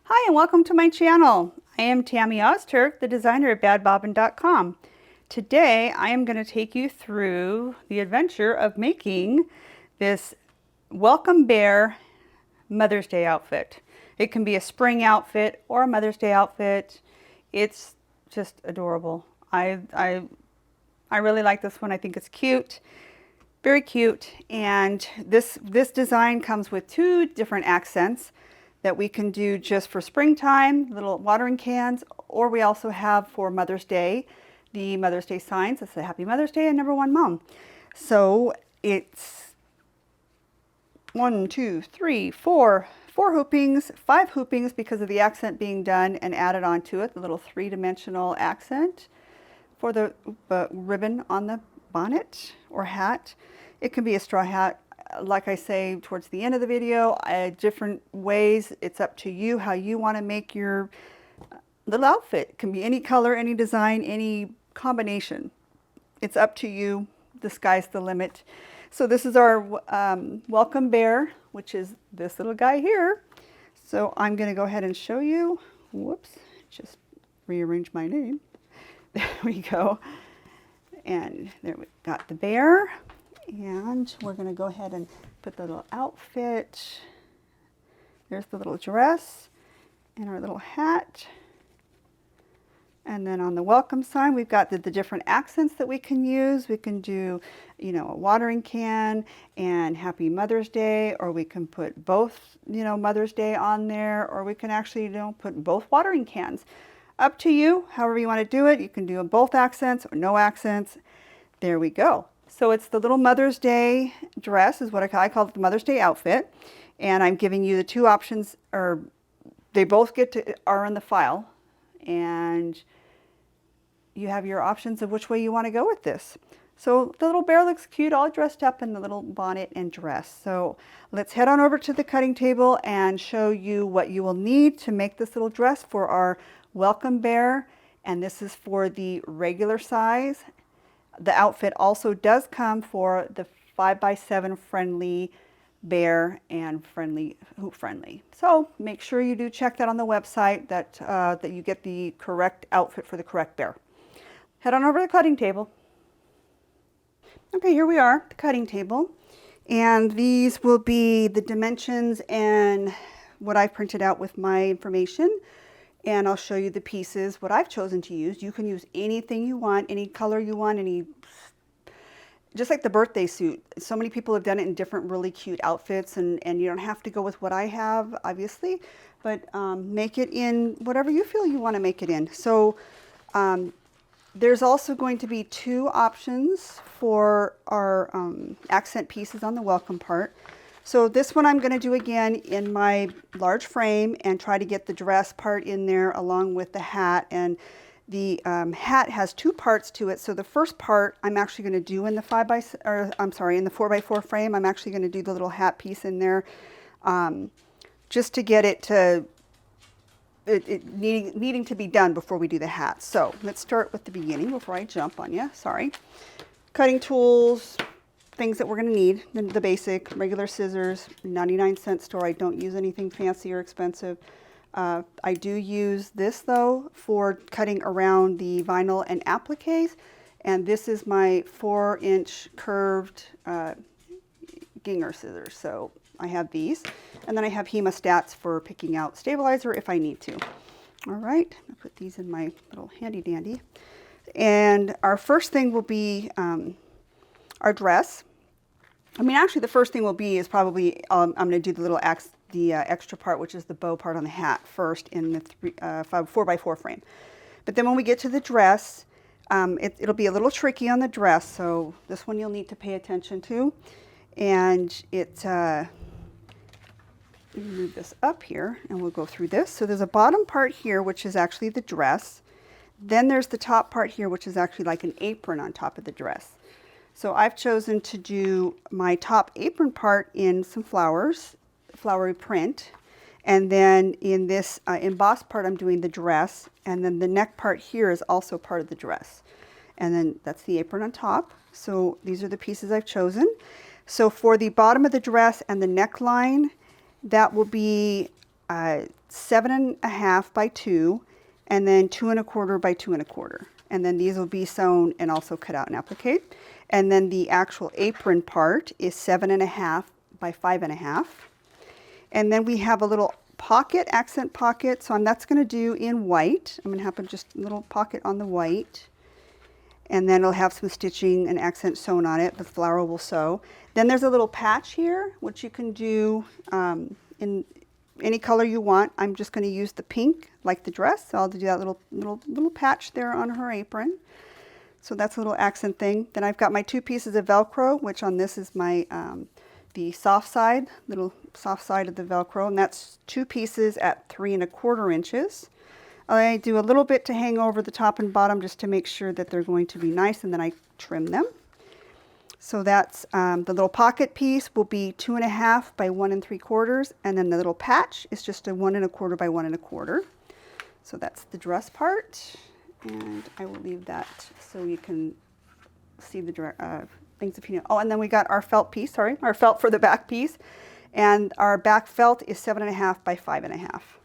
Hi and welcome to my channel. I am Tammy Ozturk, the designer at badbobbin.com. Today I am going to take you through the adventure of making this Welcome Bear Mother's Day outfit. It can be a spring outfit or a Mother's Day outfit. It's just adorable. I really like this one. I think it's cute. Very cute. And this design comes with two different accents that we can do just for springtime, little watering cans, or we also have for Mother's Day, the Mother's Day signs. It's a Happy Mother's Day and Number One Mom. So it's 1, 2, 3, 4 hoopings, 5 hoopings because of the accent being done and added onto it, the little three-dimensional accent for the ribbon on the bonnet or hat. It can be a straw hat. Like I say towards the end of the video, different ways. It's up to you how you want to make your little outfit. It can be any color, any design, any combination. It's up to you. The sky's the limit. So this is our Welcome Bear, which is this little guy here. So I'm going to go ahead and show you. Whoops, just rearrange my name. There we go. And there we got the bear. And we're going to go ahead and put the little outfit. There's the little dress and our little hat. And then on the welcome sign, we've got the different accents that we can use. We can do, you know, a watering can and Happy Mother's Day, or we can put both, you know, Mother's Day on there, or we can actually, you know, put both watering cans. Up to you, however you want to do it. You can do both accents or no accents. There we go. So it's the little Mother's Day dress is what I call it, the Mother's Day outfit. And I'm giving you the two options, or they both are in the file. And you have your options of which way you want to go with this. So the little bear looks cute, all dressed up in the little bonnet and dress. So let's head on over to the cutting table and show you what you will need to make this little dress for our Welcome Bear. And this is for the regular size. The outfit also does come for the 5x7 friendly bear and hoop friendly. So make sure you do check that on the website that you get the correct outfit for the correct bear. Head on over to the cutting table. Okay, here we are, the cutting table. And these will be the dimensions and what I've printed out with my information. And I'll show you the pieces, what I've chosen to use. You can use anything you want, any color you want, just like the birthday suit. So many people have done it in different really cute outfits, and you don't have to go with what I have, obviously, but make it in whatever you feel you want to make it in. So there's also going to be two options for our accent pieces on the welcome part. So this one I'm going to do again in my large frame and try to get the dress part in there along with the hat. And the hat has two parts to it. So the first part I'm actually going to do in the in the 4x4 frame. I'm actually going to do the little hat piece in there just to get it to needing to be done before we do the hat. So let's start with the beginning before I jump on you. Sorry. Cutting tools. Things that we're going to need, the basic regular scissors, 99-cent store. I don't use anything fancy or expensive. I do use this though for cutting around the vinyl and appliques, and this is my 4-inch curved Ginger scissors. So I have these, and then I have hemostats for picking out stabilizer if I need to. All right, I'll put these in my little handy dandy. And our first thing will be our dress. I mean, actually, the first thing will be is probably I'm going to do the little extra part, which is the bow part on the hat first in the 4x4 frame. But then when we get to the dress, it'll be a little tricky on the dress. So this one you'll need to pay attention to, and move this up here, and we'll go through this. So there's a bottom part here, which is actually the dress. Then there's the top part here, which is actually like an apron on top of the dress. So I've chosen to do my top apron part in some flowery print. And then in this embossed part, I'm doing the dress. And then the neck part here is also part of the dress. And then that's the apron on top. So these are the pieces I've chosen. So for the bottom of the dress and the neckline, that will be 7.5 by 2, and then 2 1/4 by 2 1/4. And then these will be sewn and also cut out and appliqued. And then the actual apron part is 7.5 by 5.5. And then we have a little pocket, accent pocket. So that's going to do in white. I'm going to have just a little pocket on the white. And then it'll have some stitching and accent sewn on it. The flower will sew. Then there's a little patch here, which you can do in any color you want. I'm just going to use the pink, like the dress. So I'll do that little patch there on her apron. So that's a little accent thing. Then I've got my 2 pieces of Velcro, which on this is my the soft side, little soft side of the Velcro, and that's 2 pieces at 3 1/4 inches. I do a little bit to hang over the top and bottom just to make sure that they're going to be nice, and then I trim them. So that's the little pocket piece will be 2.5 by 1 3/4, and then the little patch is just a 1 1/4 by 1 1/4. So that's the dress part, and I will leave that so you can see the things if you know. Oh, and then we got our felt piece. Sorry, our felt for the back piece, and our back felt is 7.5 by 5.5.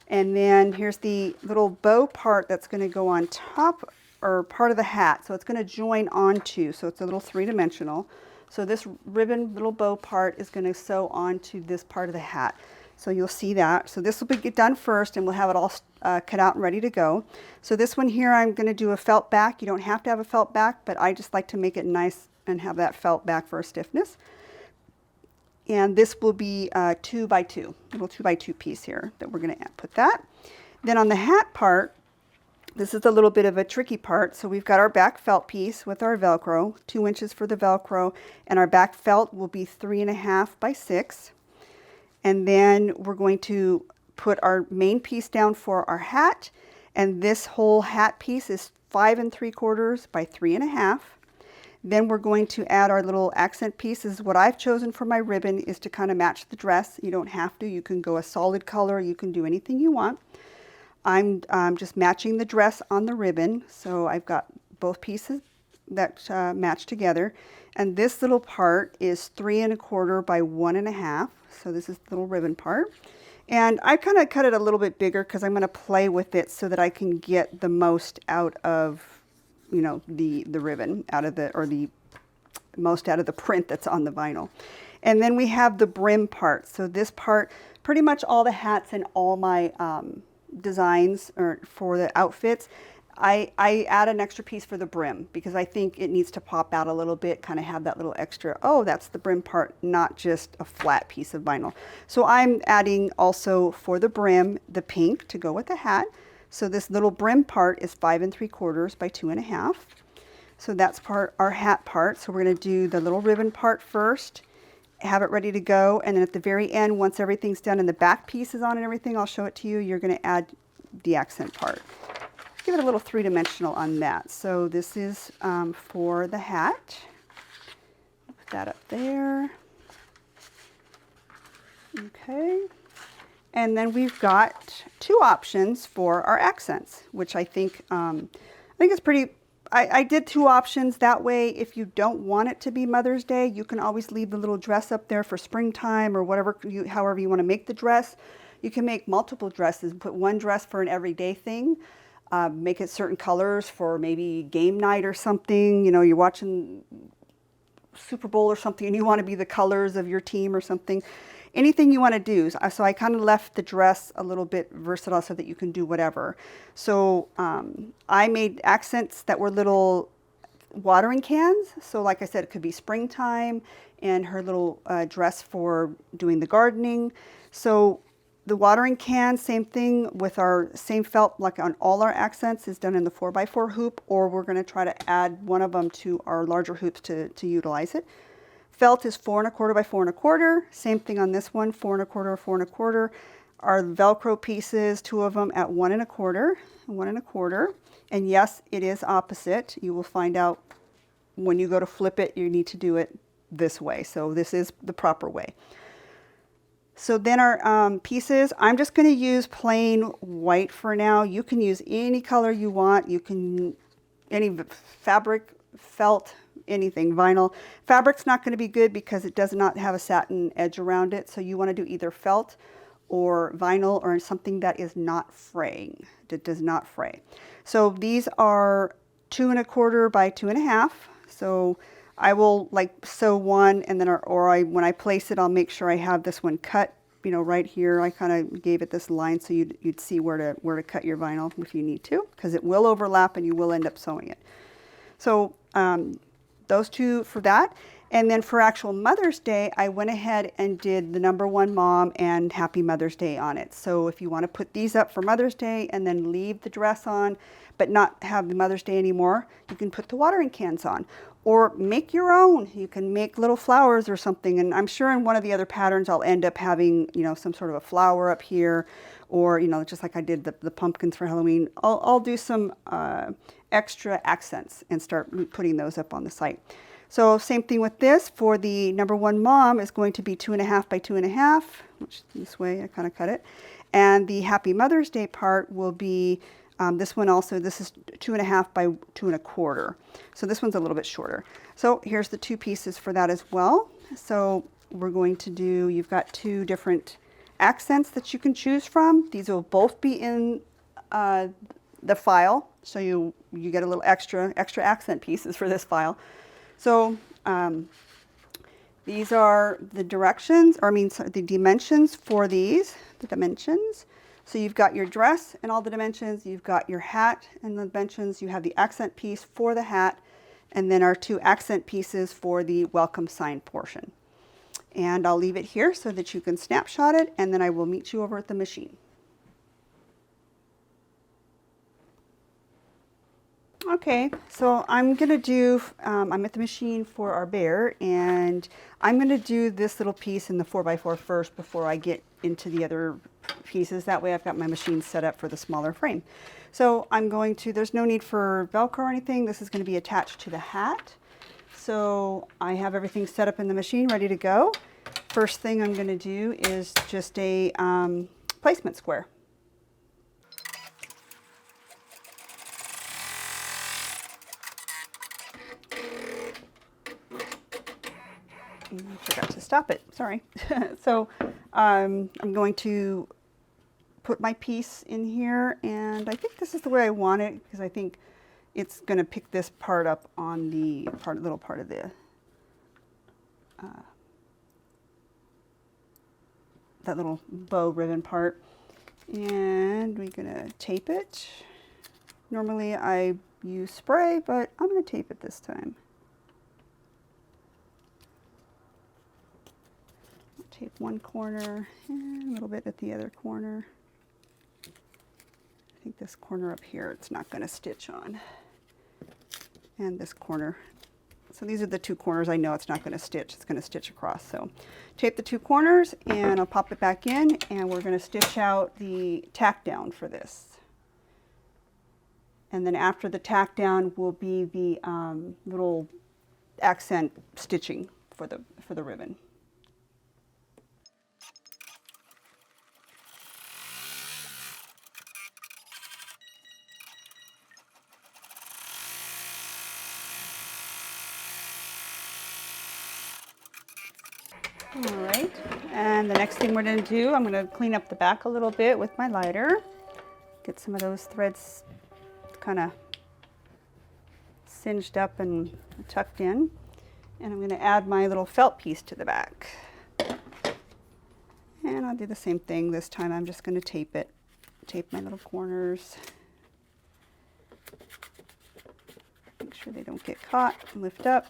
And then here's the little bow part that's going to go on top, or part of the hat. So it's going to join onto, so it's a little 3-dimensional. So this ribbon little bow part is going to sew onto this part of the hat. So you'll see that. So this will be done first, and we'll have it all cut out and ready to go. So this one here, I'm going to do a felt back. You don't have to have a felt back, but I just like to make it nice and have that felt back for a stiffness. And this will be 2 by 2, little 2 by 2 piece here that we're going to put that. Then on the hat part, this is a little bit of a tricky part. So we've got our back felt piece with our Velcro, 2 inches for the Velcro, and our back felt will be 3.5 by 6. And then we're going to put our main piece down for our hat, and this whole hat piece is 5 3/4 by 3.5. Then we're going to add our little accent pieces. What I've chosen for my ribbon is to kind of match the dress. You don't have to. You can go a solid color. You can do anything you want. I'm just matching the dress on the ribbon. So I've got both pieces that match together. And this little part is 3 1/4 by 1.5. So this is the little ribbon part. And I kind of cut it a little bit bigger because I'm going to play with it so that I can get the most out of, you know, the ribbon out of the most out of the print that's on the vinyl. And then we have the brim part. So this part, pretty much all the hats and all my designs or for the outfits, I add an extra piece for the brim because I think it needs to pop out a little bit, kind of have that little extra, oh, that's the brim part, not just a flat piece of vinyl. So I'm adding also for the brim, the pink to go with the hat. So this little brim part is 5 3/4 by 2.5. So that's our hat part. So we're going to do the little ribbon part first, have it ready to go, and then at the very end, once everything's done and the back piece is on and everything, I'll show it to you. You're going to add the accent part. Give it a little 3-dimensional on that. So this is for the hat. Put that up there. Okay. And then we've got 2 options for our accents, which I think it's pretty. I did 2 options that way. If you don't want it to be Mother's Day, you can always leave the little dress up there for springtime or whatever, however you want to make the dress. You can make multiple dresses. Put one dress for an everyday thing. Make it certain colors for maybe game night or something. You know, you're watching Super Bowl or something and you want to be the colors of your team or something. Anything you want to do. So I kind of left the dress a little bit versatile so that you can do whatever. So I made accents that were little watering cans. So like I said, it could be springtime, and her little dress for doing the gardening. So the watering can, same thing with our same felt, like on all our accents, is done in the 4x4 hoop, or we're going to try to add one of them to our larger hoops to utilize it. Felt is 4 1/4 by 4 1/4. Same thing on this one, 4 1/4, 4 1/4. Our Velcro pieces, 2 of them at 1 1/4, 1 1/4. And yes, it is opposite. You will find out when you go to flip it, you need to do it this way. So this is the proper way. So then our pieces, I'm just going to use plain white for now. You can use any color you want. You can, any fabric, felt, anything, vinyl. Fabric's not going to be good because it does not have a satin edge around it. So you want to do either felt or vinyl or something that is not fraying, that does not fray. So these are 2 1/4 by 2 1/2. So I will like sew one, and then when I place it, I'll make sure I have this one cut, you know, right here. I kind of gave it this line so you'd see where to cut your vinyl if you need to, because it will overlap and you will end up sewing it. So those two for that. And then for actual Mother's Day, I went ahead and did the #1 Mom and Happy Mother's Day on it. So if you want to put these up for Mother's Day and then leave the dress on, but not have the Mother's Day anymore, you can put the watering cans on. Or make your own. You can make little flowers or something. And I'm sure in one of the other patterns, I'll end up having, you know, some sort of a flower up here, or, you know, just like I did the pumpkins for Halloween. I'll do some extra accents and start putting those up on the site. So same thing with this. For the #1 Mom is going to be 2 1/2 by 2 1/2, which this way I kind of cut it. And the Happy Mother's Day part will be this one also. This is 2 1/2 by 2 1/4. So this one's a little bit shorter. So here's the 2 pieces for that as well. So we're going to do, you've got 2 different accents that you can choose from. These will both be in the file. So you get a little extra accent pieces for this file. So these are the directions, or the dimensions for these, the dimensions. So you've got your dress and all the dimensions, you've got your hat and the dimensions, you have the accent piece for the hat, and then our 2 accent pieces for the welcome sign portion. And I'll leave it here so that you can snapshot it, and then I will meet you over at the machine. Okay, so I'm going to do, I'm at the machine for our bear, and I'm going to do this little piece in the 4x4 first before I get into the other pieces. That way I've got my machine set up for the smaller frame. So I'm going to, there's no need for Velcro or anything. This is going to be attached to the hat. So I have everything set up in the machine ready to go. First thing I'm going to do is just a placement square. I forgot to stop it, sorry. So I'm going to put my piece in here, and I think this is the way I want it, because I think it's going to pick this part up on the little part of the that little bow ribbon part. And we're going to tape it. Normally I use spray, but I'm going to tape it this time. Tape one corner and a little bit at the other corner. I think this corner up here, it's not going to stitch on. And this corner. So these are the 2 corners I know it's not going to stitch. It's going to stitch across. So tape the 2 corners, and I'll pop it back in, and we're going to stitch out the tack down for this. And then after the tack down will be the little accent stitching for the ribbon. All right, and the next thing we're going to do, I'm going to clean up the back a little bit with my lighter. Get some of those threads kind of singed up and tucked in. And I'm going to add my little felt piece to the back. And I'll do the same thing this time. I'm just going to tape it. Tape my little corners. Make sure they don't get caught. Lift up.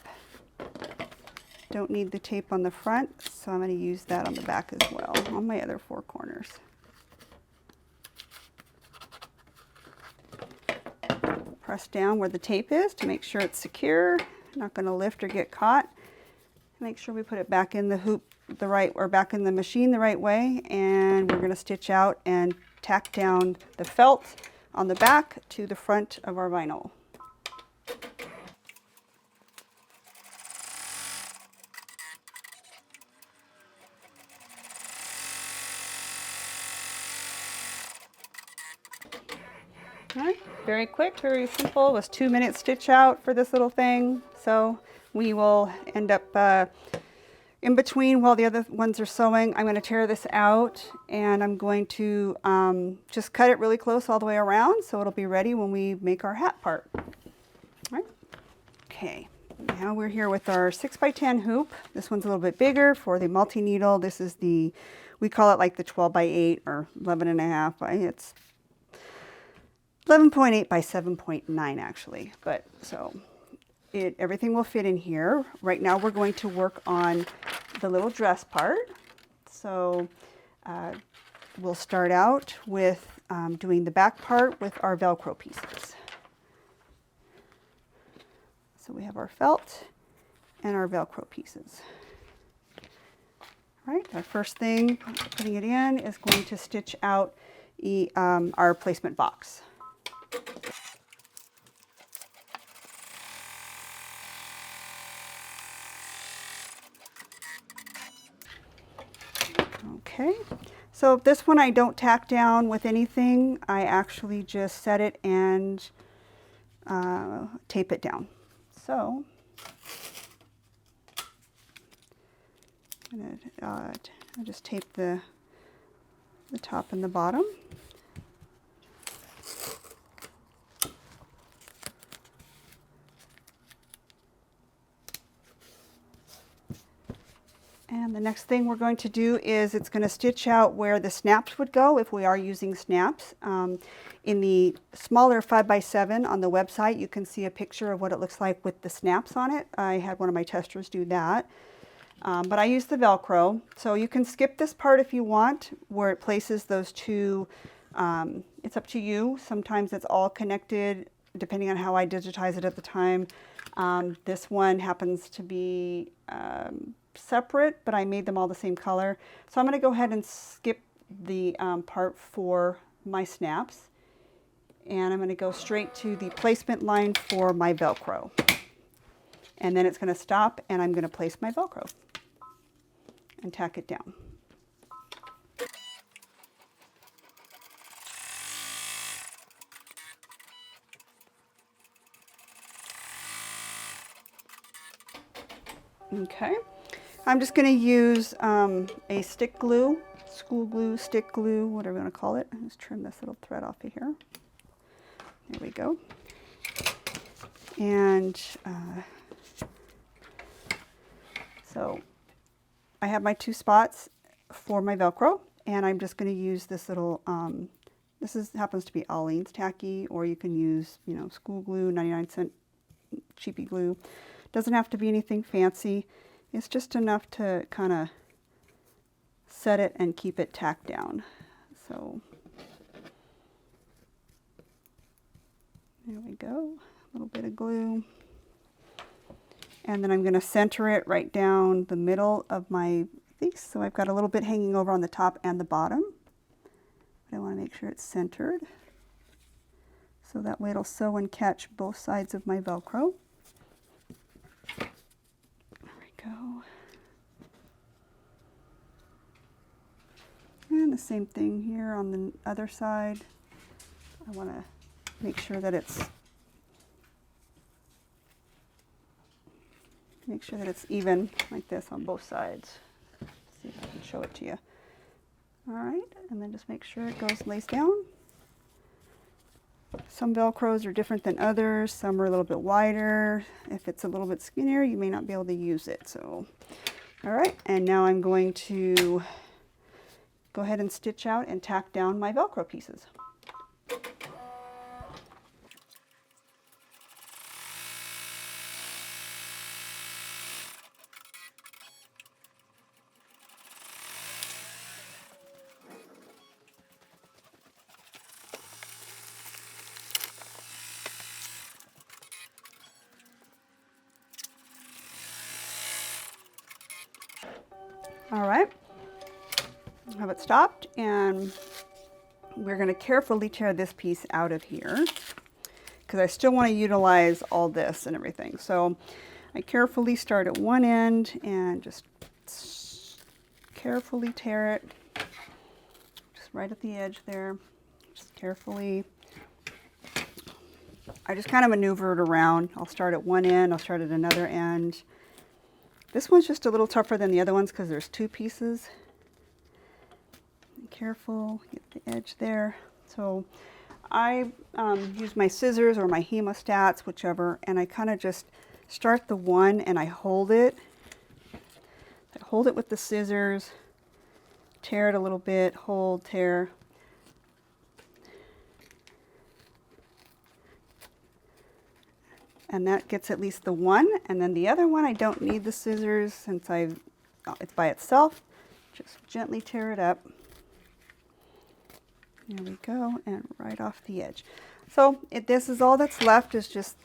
Don't need the tape on the front, so I'm going to use that on the back as well, on my other 4 corners. Press down where the tape is to make sure it's secure, not going to lift or get caught. Make sure we put it back in the hoop back in the machine the right way, and we're going to stitch out and tack down the felt on the back to the front of our vinyl. All right, very quick, very simple. It was 2-minute stitch out for this little thing. So we will end up In between, while the other ones are sewing, I'm going to tear this out, and I'm going to just cut it really close all the way around so it'll be ready when we make our hat part. All right. Okay, now we're here with our 6x10 hoop. This one's a little bit bigger for the multi-needle. This is the, we call it like the 12x8 or 11.5 by, it's 11.8 by 7.9 actually, but so everything will fit in here. Right now we're going to work on the little dress part. So we'll start out with doing the back part with our Velcro pieces. So we have our felt and our Velcro pieces. All right, our first thing, putting it in, is going to stitch out our placement box. Okay, so this one I don't tack down with anything. I actually just set it and tape it down. So I'm gonna just tape the top and the bottom. And the next thing we're going to do is it's going to stitch out where the snaps would go if we are using snaps. In the smaller 5x7 on the website, you can see a picture of what it looks like with the snaps on it. I had one of my testers do that. But I use the Velcro. So you can skip this part if you want, where it places those two. It's up to you. Sometimes it's all connected, depending on how I digitize it at the time. This one happens to be separate, but I made them all the same color. So I'm going to go ahead and skip the part for my snaps, and I'm going to go straight to the placement line for my Velcro. And then it's going to stop, and I'm going to place my Velcro and tack it down. Okay. I'm just going to use a stick glue, school glue, stick glue, whatever you want to call it. Just trim this little thread off of here. There we go. And so I have my two spots for my Velcro, and I'm just going to use this little, happens to be Aleene's tacky, or you can use, school glue, 99-cent cheapy glue. Doesn't have to be anything fancy. It's just enough to kind of set it and keep it tacked down. So there we go, a little bit of glue. And then I'm going to center it right down the middle of my piece. So I've got a little bit hanging over on the top and the bottom. But I want to make sure it's centered. So that way it'll sew and catch both sides of my Velcro. Go. And the same thing here on the other side. I want to make sure that it's even like this on both sides. See if I can show it to you. All right, and then just make sure it lays down. Some Velcros are different than others. Some are a little bit wider. If it's a little bit skinnier, you may not be able to use it. So, all right, and now I'm going to go ahead and stitch out and tack down my Velcro pieces. All right, have it stopped, and we're going to carefully tear this piece out of here because I still want to utilize all this and everything. So I carefully start at one end and just carefully tear it, just right at the edge there, just carefully. I just kind of maneuver it around. I'll start at one end, I'll start at another end. This one's just a little tougher than the other ones because there's 2 pieces. Be careful, get the edge there. So I use my scissors or my hemostats, whichever, and I kind of just start the one and I hold it. I hold it with the scissors, tear it a little bit, hold, tear. And that gets at least the one, and then the other one I don't need the scissors since it's by itself. Just gently tear it up. There we go, and right off the edge. So this is all that's left, is just,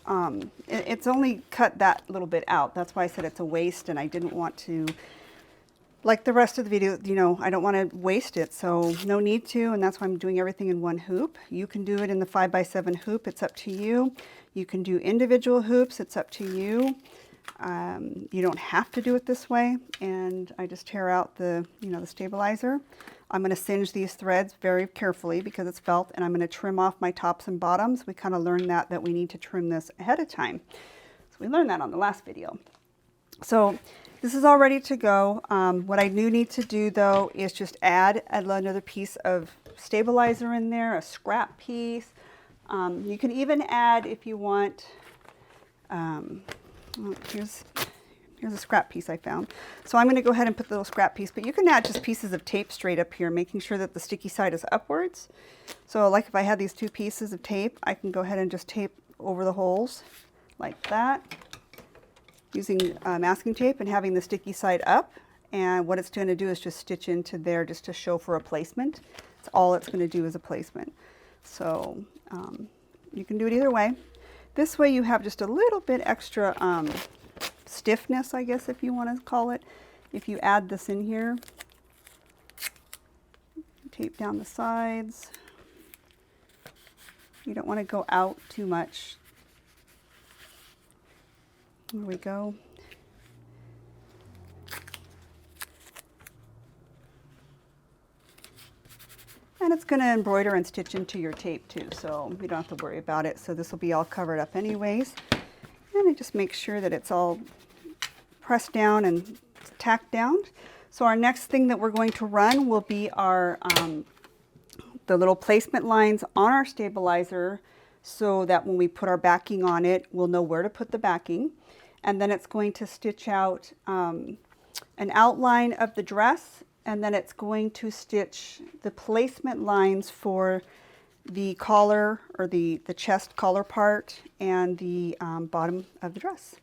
it's only cut that little bit out. That's why I said it's a waste, and I didn't want to, like the rest of the video, you know, I don't want to waste it, so no need to, and that's why I'm doing everything in one hoop. You can do it in the 5x7 hoop, it's up to you. You can do individual hoops, it's up to you. You don't have to do it this way, and I just tear out the, you know, the stabilizer. I'm going to singe these threads very carefully because it's felt, and I'm going to trim off my tops and bottoms. We kind of learned that we need to trim this ahead of time. So we learned that on the last video. So this is all ready to go. What I do need to do though is just add another piece of stabilizer in there, a scrap piece. You can even add, if you want, here's a scrap piece I found. So I'm going to go ahead and put the little scrap piece, but you can add just pieces of tape straight up here, making sure that the sticky side is upwards. So like if I had these 2 pieces of tape, I can go ahead and just tape over the holes like that, using masking tape and having the sticky side up. And what it's going to do is just stitch into there just to show for a placement. That's all it's going to do is a placement. So you can do it either way. This way you have just a little bit extra stiffness, I guess, if you want to call it. If you add this in here, tape down the sides. You don't want to go out too much. There we go. And it's going to embroider and stitch into your tape too, so you don't have to worry about it. So this will be all covered up anyways. And I just make sure that it's all pressed down and tacked down. So our next thing that we're going to run will be our the little placement lines on our stabilizer, so that when we put our backing on it, we'll know where to put the backing. And then it's going to stitch out an outline of the dress, and then it's going to stitch the placement lines for the collar, or the chest collar part, and the bottom of the dress.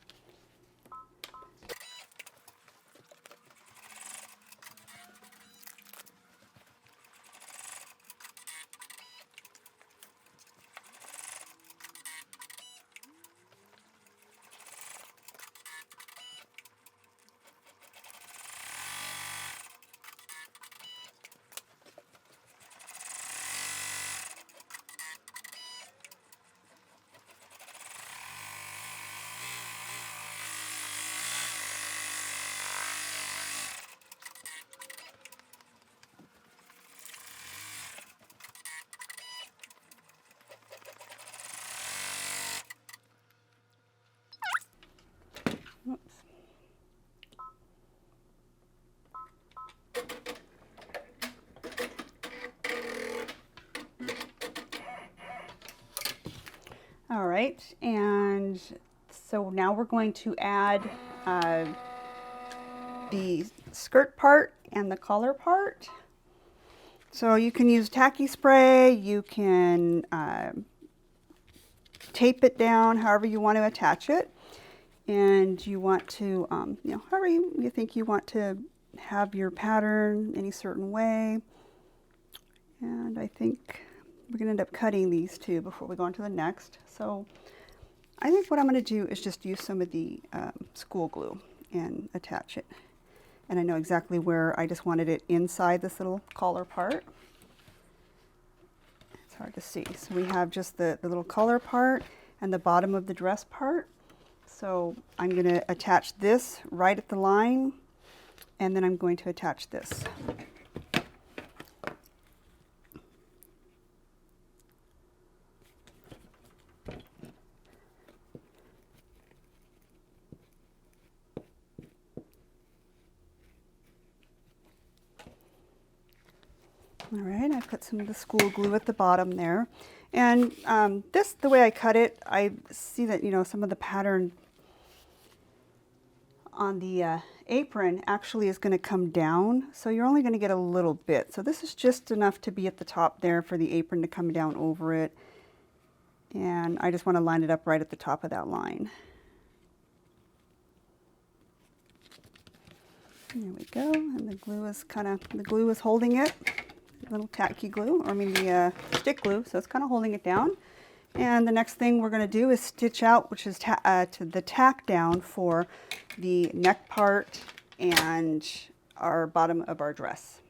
Oops. All right, and so now we're going to add the skirt part and the collar part. So you can use tacky spray, you can tape it down however you want to attach it. And you want to, you know, however you think you want to have your pattern, any certain way. And I think we're going to end up cutting these two before we go on to the next. So I think what I'm going to do is just use some of the school glue and attach it. And I know exactly where. I just wanted it inside this little collar part. It's hard to see. So we have just the little collar part and the bottom of the dress part. So I'm going to attach this right at the line, and then I'm going to attach this. All right, I put some of the school glue at the bottom there. And the way I cut it, I see that, you know, some of the pattern on the apron actually is going to come down. So you're only going to get a little bit. So this is just enough to be at the top there for the apron to come down over it. And I just want to line it up right at the top of that line. There we go, and the glue is holding it. A little tacky glue, or I mean the stick glue, so it's kind of holding it down. And the next thing we're going to do is stitch out, which is to the tack down for the neck part and our bottom of our dress.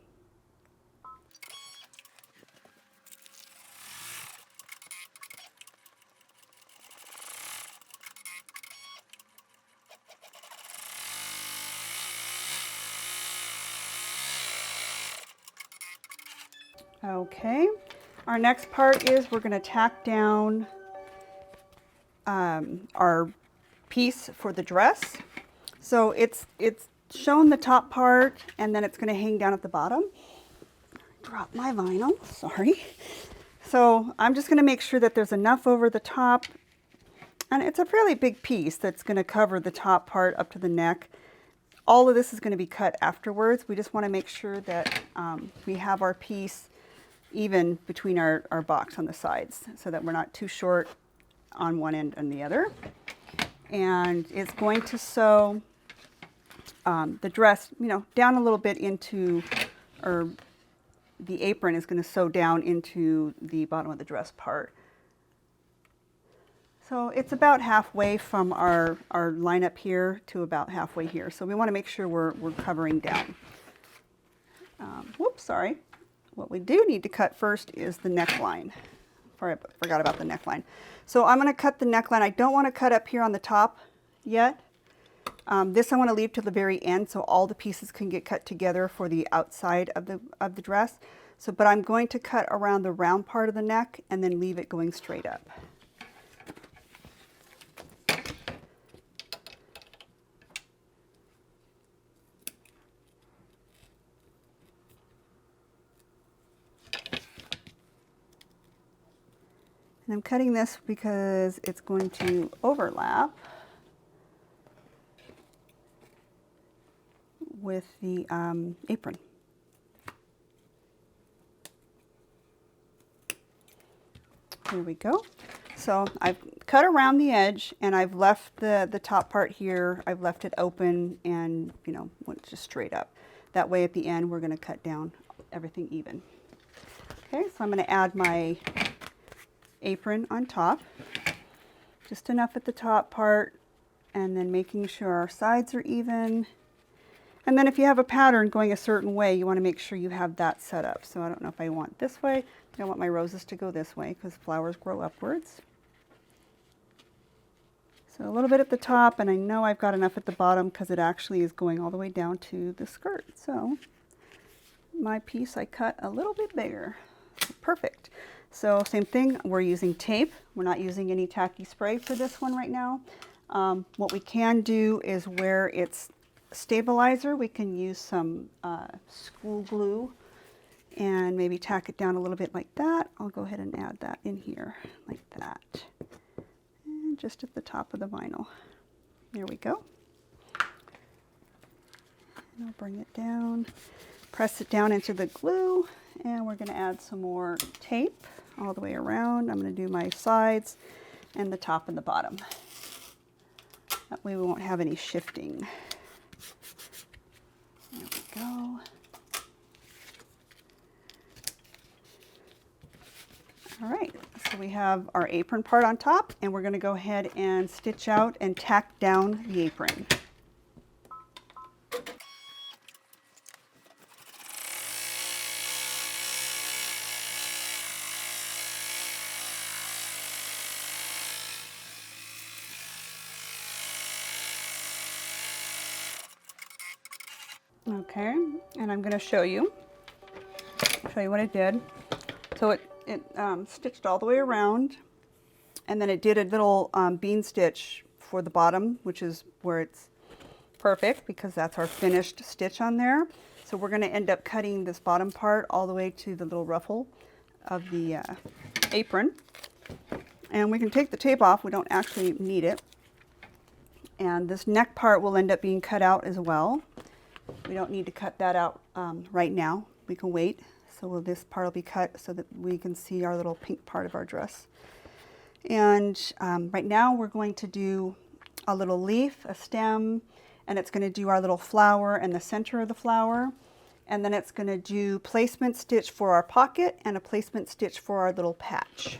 Okay, our next part is we're going to tack down our piece for the dress. So it's shown the top part, and then it's going to hang down at the bottom. Drop my vinyl, sorry. So I'm just going to make sure that there's enough over the top, and it's a fairly big piece that's going to cover the top part up to the neck. All of this is going to be cut afterwards. We just want to make sure that we have our piece even between our box on the sides so that we're not too short on one end and the other. And it's going to sew the dress, you know, down a little bit into, or the apron is going to sew down into the bottom of the dress part. So it's about halfway from our line up here to about halfway here. So we want to make sure we're covering down. Whoops, sorry. What we do need to cut first is the neckline. I forgot about the neckline. So I'm going to cut the neckline. I don't want to cut up here on the top yet. This I want to leave to the very end so all the pieces can get cut together for the outside of the dress. So, but I'm going to cut around the round part of the neck and then leave it going straight up. And I'm cutting this because it's going to overlap with the apron. Here we go. So I've cut around the edge and I've left the top part here. I've left it open and, you know, went just straight up. That way at the end we're going to cut down everything even. Okay, so I'm going to add my apron on top, just enough at the top part, and then making sure our sides are even. And then if you have a pattern going a certain way, you want to make sure you have that set up. So I don't know if I want this way. I want my roses to go this way because flowers grow upwards. So a little bit at the top, and I know I've got enough at the bottom because it actually is going all the way down to the skirt. So my piece I cut a little bit bigger. Perfect. So same thing, we're using tape. We're not using any tacky spray for this one right now. What we can do is where it's stabilizer, we can use some school glue and maybe tack it down a little bit like that. I'll go ahead and add that in here like that. And just at the top of the vinyl. There we go. And I'll bring it down, press it down into the glue, and we're going to add some more tape all the way around. I'm going to do my sides and the top and the bottom. That way we won't have any shifting. There we go. All right, so we have our apron part on top, and we're going to go ahead and stitch out and tack down the apron. Okay, and I'm going to show you what it did. So it stitched all the way around, and then it did a little bean stitch for the bottom, which is where it's perfect because that's our finished stitch on there. So we're going to end up cutting this bottom part all the way to the little ruffle of the apron. And we can take the tape off, we don't actually need it. And this neck part will end up being cut out as well. We don't need to cut that out right now, we can wait. So this part will be cut so that we can see our little pink part of our dress. And right now we're going to do a little leaf, a stem, and it's going to do our little flower and the center of the flower. And then it's going to do placement stitch for our pocket and a placement stitch for our little patch.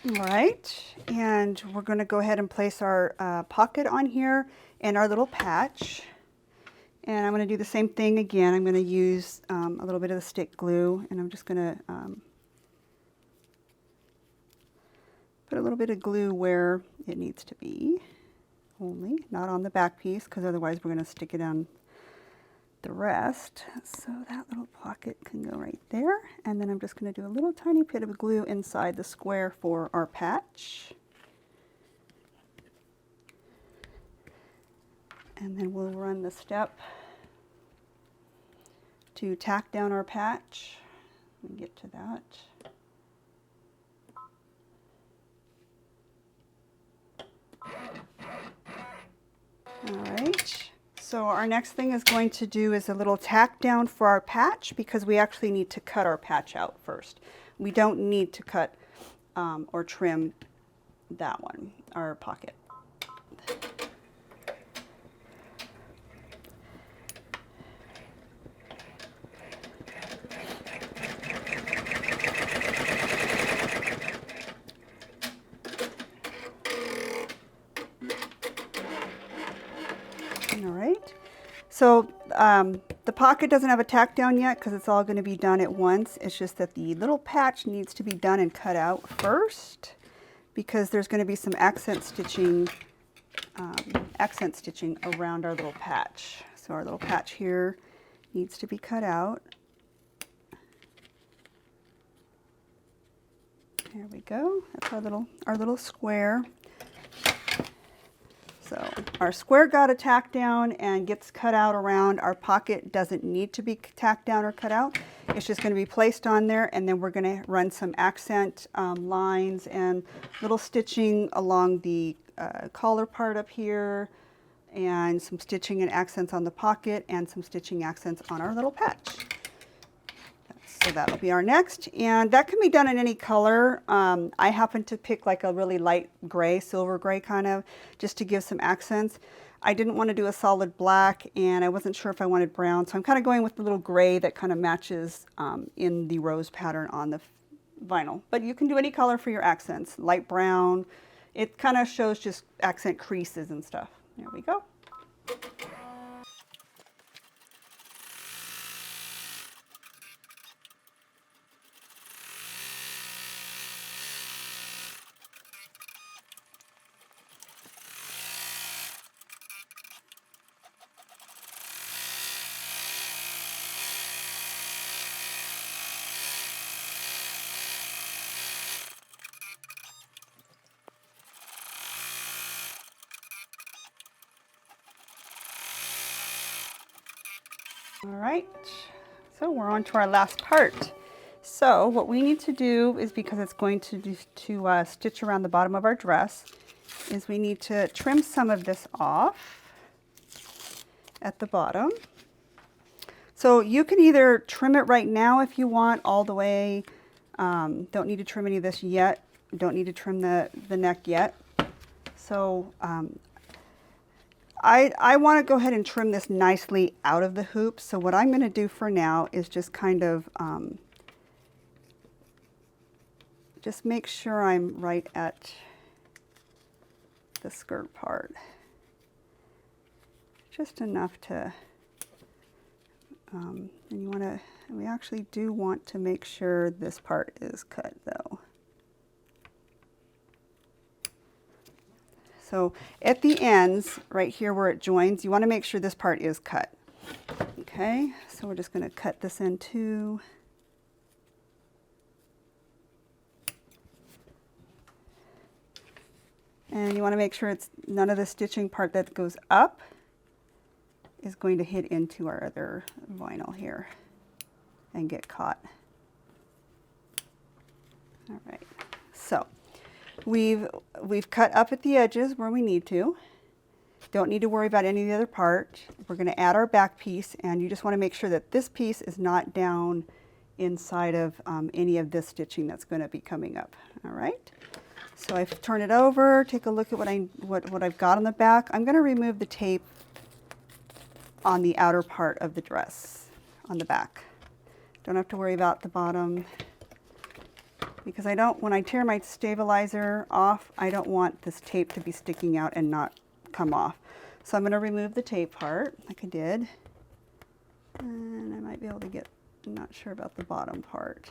All right, and we're going to go ahead and place our pocket on here and our little patch. And I'm going to do the same thing again. I'm going to use a little bit of the stick glue, and I'm just going to put a little bit of glue where it needs to be, only not on the back piece, because otherwise we're going to stick it on the rest. So that little pocket can go right there, and then I'm just going to do a little tiny bit of glue inside the square for our patch, and then we'll run the step to tack down our patch. Let me get to that. All right. So our next thing is going to do is a little tack down for our patch, because we actually need to cut our patch out first. We don't need to cut or trim that one, our pocket. All right, so the pocket doesn't have a tack down yet because it's all going to be done at once. It's just that the little patch needs to be done and cut out first, because there's going to be some accent stitching around our little patch. So our little patch here needs to be cut out. There we go. That's our little square. So our square got a tack down and gets cut out around. Our pocket doesn't need to be tacked down or cut out. It's just going to be placed on there, and then we're going to run some accent lines and little stitching along the collar part up here, and some stitching and accents on the pocket, and some stitching accents on our little patch. So that'll be our next, and that can be done in any color. I happen to pick like a really light gray, silver gray kind of, just to give some accents. I didn't want to do a solid black, and I wasn't sure if I wanted brown, so I'm kind of going with the little gray that kind of matches in the rose pattern on the vinyl. But you can do any color for your accents, light brown. It kind of shows just accent creases and stuff. There we go. All right, so we're on to our last part. So what we need to do is, because it's going to stitch around the bottom of our dress, is we need to trim some of this off at the bottom. So you can either trim it right now if you want all the way. Don't need to trim any of this yet. Don't need to trim the neck yet. So I want to go ahead and trim this nicely out of the hoop. So what I'm going to do for now is just kind of just make sure I'm right at the skirt part. Just enough to, and you want to, we actually do want to make sure this part is cut though. So at the ends, right here where it joins, you want to make sure this part is cut. Okay, so we're just going to cut this in too. And you want to make sure it's none of the stitching part that goes up is going to hit into our other vinyl here and get caught. All right, so we've cut up at the edges where we need to. Don't need to worry about any of the other part. We're going to add our back piece, and you just want to make sure that this piece is not down inside of any of this stitching that's going to be coming up. All right. So I've turned it over. Take a look at what I've got on the back. I'm going to remove the tape on the outer part of the dress on the back. Don't have to worry about the bottom, because I don't, when I tear my stabilizer off, I don't want this tape to be sticking out and not come off. So I'm going to remove the tape part like I did, and I might be able to get, I'm not sure about the bottom part.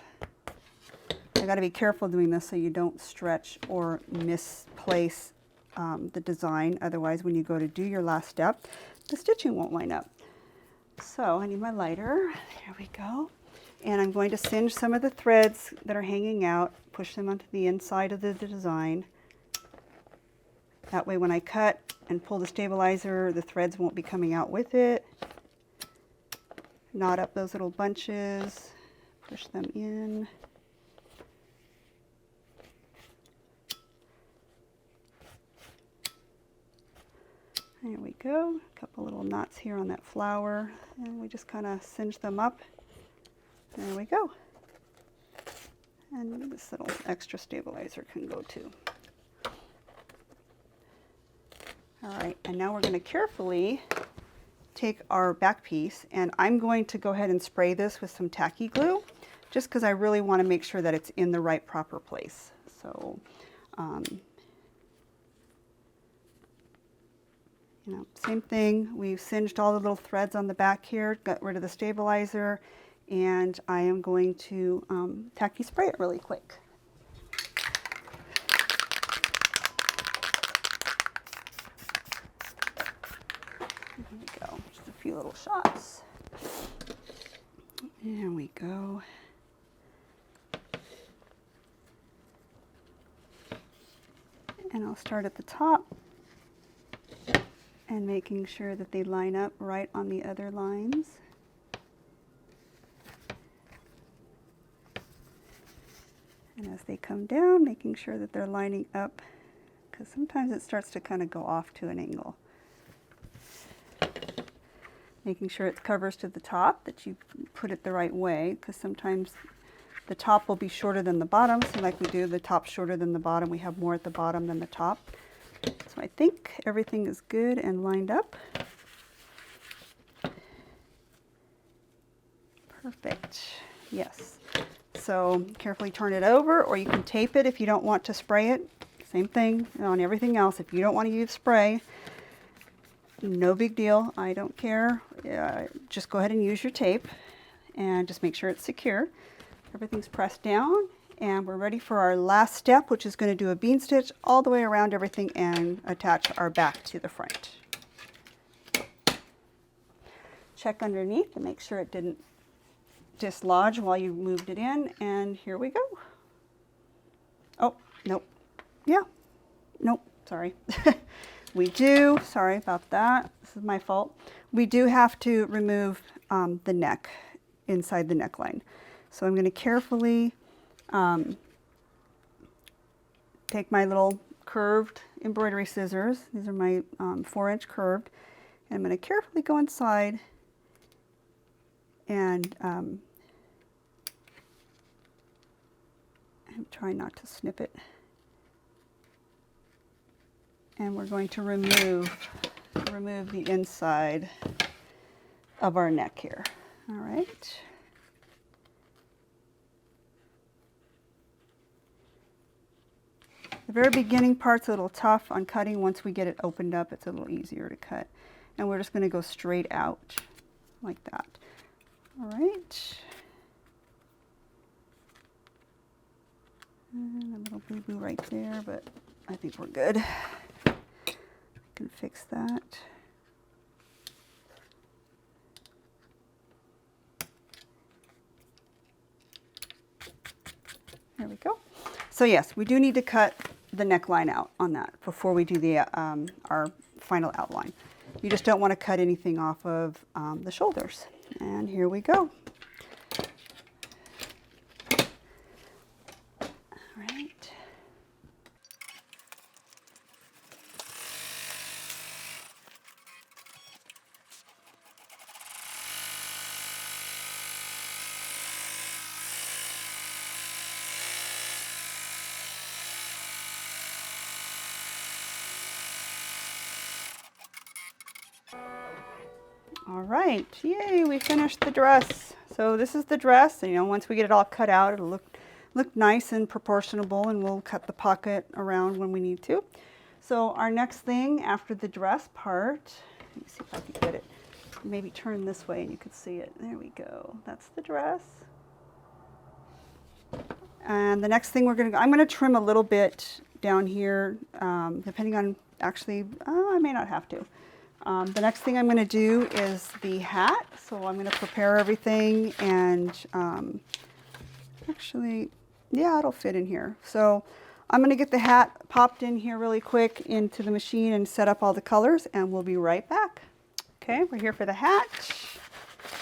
I got to be careful doing this so you don't stretch or misplace the design. Otherwise, when you go to do your last step, the stitching won't line up. So I need my lighter. There we go. And I'm going to singe some of the threads that are hanging out, push them onto the inside of the design. That way when I cut and pull the stabilizer, the threads won't be coming out with it. Knot up those little bunches, push them in. There we go, a couple little knots here on that flower, and we just kind of cinch them up. There we go. And this little extra stabilizer can go too. All right, and now we're going to carefully take our back piece, and I'm going to go ahead and spray this with some tacky glue, just because I really want to make sure that it's in the right proper place. So, you know, same thing. We've singed all the little threads on the back here, got rid of the stabilizer, and I am going to tacky spray it really quick. There we go, just a few little shots. There we go. And I'll start at the top and making sure that they line up right on the other lines. And as they come down, making sure that they're lining up, because sometimes it starts to kind of go off to an angle. Making sure it covers to the top, that you put it the right way, because sometimes the top will be shorter than the bottom. So like we do, the top shorter than the bottom, we have more at the bottom than the top. So I think everything is good and lined up. Perfect, yes. So carefully turn it over, or you can tape it if you don't want to spray it. Same thing on everything else. If you don't want to use spray, no big deal, I don't care. Just go ahead and use your tape and just make sure it's secure. Everything's pressed down, and we're ready for our last step, which is going to do a bean stitch all the way around everything and attach our back to the front. Check underneath to make sure it didn't dislodge while you moved it in, and here we go. Oh, nope. Yeah, nope, sorry. We do, sorry about that, this is my fault. We do have to remove the neck inside the neckline. So I'm going to carefully take my little curved embroidery scissors. These are my 4-inch curved. And I'm going to carefully go inside and I'm trying not to snip it. And we're going to remove the inside of our neck here. All right. The very beginning part's a little tough on cutting. Once we get it opened up, it's a little easier to cut. And we're just going to go straight out like that. All right. And a little boo-boo right there, but I think we're good. I can fix that. There we go. So yes, we do need to cut the neckline out on that before we do the our final outline. You just don't want to cut anything off of the shoulders. And here we go. All right. All right, yay, we finished the dress. So this is the dress, and you know, once we get it all cut out, it'll look nice and proportionable, and we'll cut the pocket around when we need to. So our next thing after the dress part, let me see if I can get it, maybe turn this way and you can see it. There we go, that's the dress. And the next thing I'm gonna trim a little bit down here, depending on, actually, I may not have to. The next thing I'm going to do is the hat. So I'm going to prepare everything, and actually, yeah, it'll fit in here. So I'm going to get the hat popped in here really quick into the machine and set up all the colors, and we'll be right back. Okay, we're here for the hat.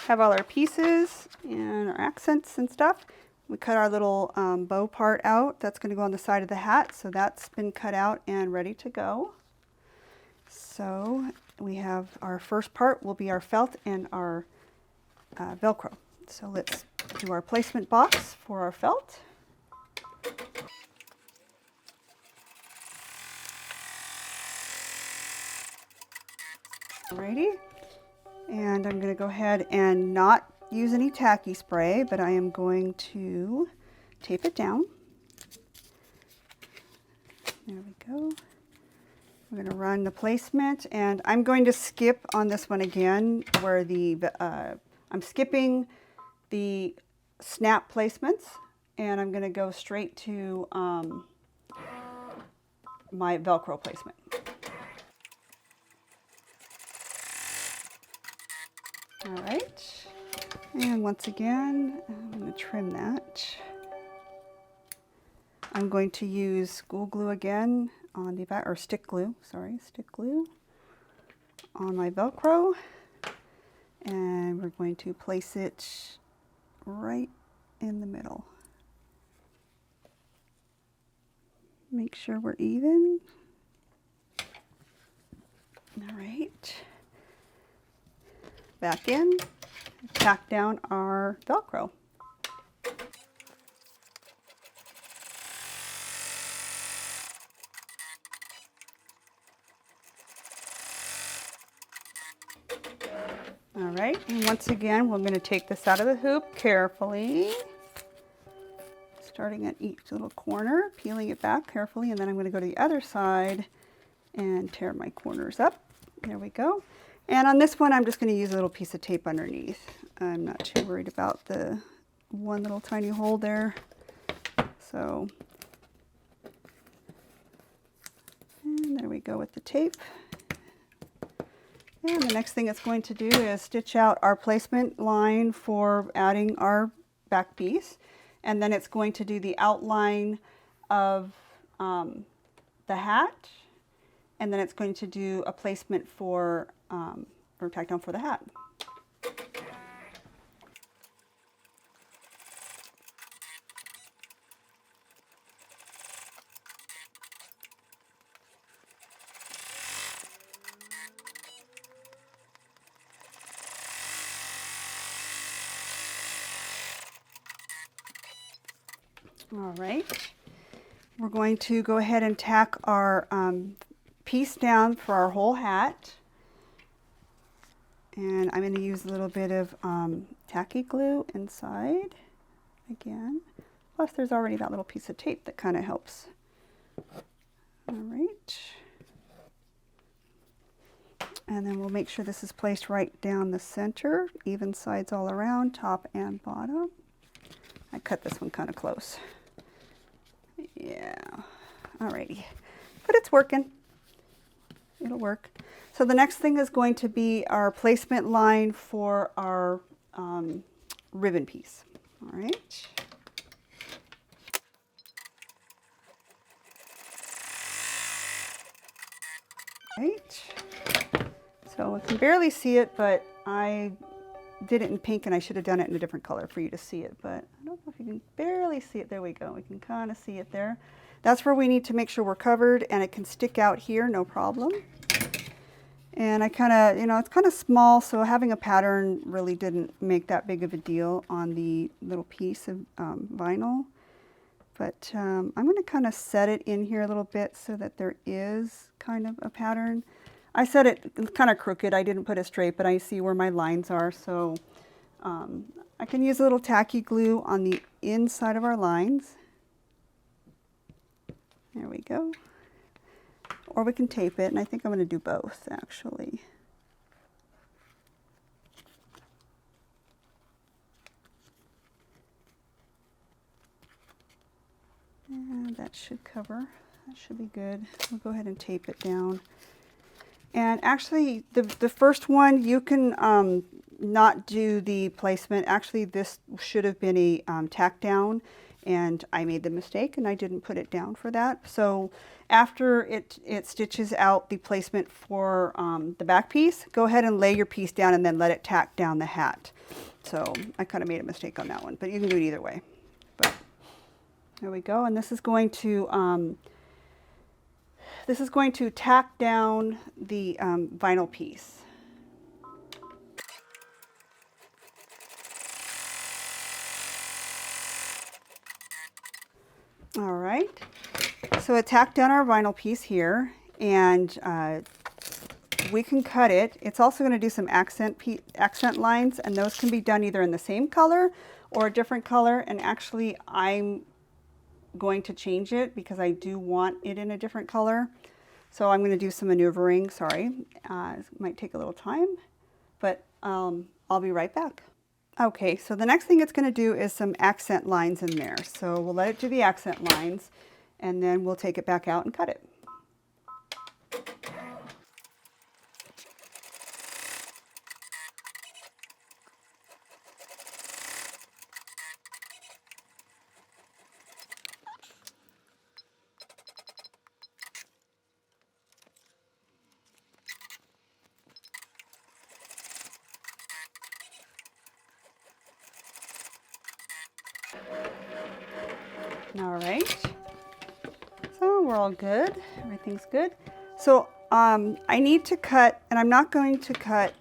Have all our pieces and our accents and stuff. We cut our little bow part out. That's going to go on the side of the hat. So that's been cut out and ready to go. So we have our first part will be our felt and our Velcro. So let's do our placement box for our felt. Alrighty, and I'm going to go ahead and not use any tacky spray, but I am going to tape it down. There we go. We're going to run the placement, and I'm going to skip on this one again where I'm skipping the snap placements, and I'm going to go straight to my Velcro placement. All right, and once again, I'm going to trim that. I'm going to use school glue again on the back, or stick glue on my Velcro, and we're going to place it right in the middle. Make sure we're even. All right, back in, tack down our Velcro. All right, and once again, we're going to take this out of the hoop carefully, starting at each little corner, peeling it back carefully, and then I'm going to go to the other side and tear my corners up. There we go. And on this one, I'm just going to use a little piece of tape underneath. I'm not too worried about the one little tiny hole there. So, and there we go with the tape. And the next thing it's going to do is stitch out our placement line for adding our back piece. And then it's going to do the outline of the hat. And then it's going to do a placement for, or tack down for the hat. All right, we're going to go ahead and tack our piece down for our whole hat. And I'm going to use a little bit of tacky glue inside again. Plus there's already that little piece of tape that kind of helps All right. And then we'll make sure this is placed right down the center, even sides all around, top and bottom. I cut this one kind of close. Yeah, alrighty, but it's working. It'll work. So the next thing is going to be our placement line for our ribbon piece. All right. Right. So I can barely see it, but I did it in pink and I should have done it in a different color for you to see it, but I don't know if you can barely see it. There we go. We can kind of see it there. That's where we need to make sure we're covered, and it can stick out here, no problem. And I kind of, you know, it's kind of small, so having a pattern really didn't make that big of a deal on the little piece of vinyl. But I'm going to kind of set it in here a little bit so that there is kind of a pattern. I set it kind of crooked. I didn't put it straight, but I see where my lines are. So I can use a little tacky glue on the inside of our lines. There we go. Or we can tape it, and I think I'm going to do both, actually. And that should cover. That should be good. We'll go ahead and tape it down. And actually, the first one, you can not do the placement. Actually, this should have been a tack down, and I made the mistake, and I didn't put it down for that. So after it stitches out the placement for the back piece, go ahead and lay your piece down and then let it tack down the hat. So I kind of made a mistake on that one, but you can do it either way. But there we go, and this is going to tack down the vinyl piece. All right, so I tacked down our vinyl piece here, and we can cut it. It's also going to do some accent lines, and those can be done either in the same color or a different color. And actually, I'm going to change it because I do want it in a different color. So I'm going to do some maneuvering. Sorry, it might take a little time, but I'll be right back. Okay, so the next thing it's going to do is some accent lines in there. So we'll let it do the accent lines, and then we'll take it back out and cut it. All right, so we're all good. Everything's good. So I need to cut, and I'm not going to cut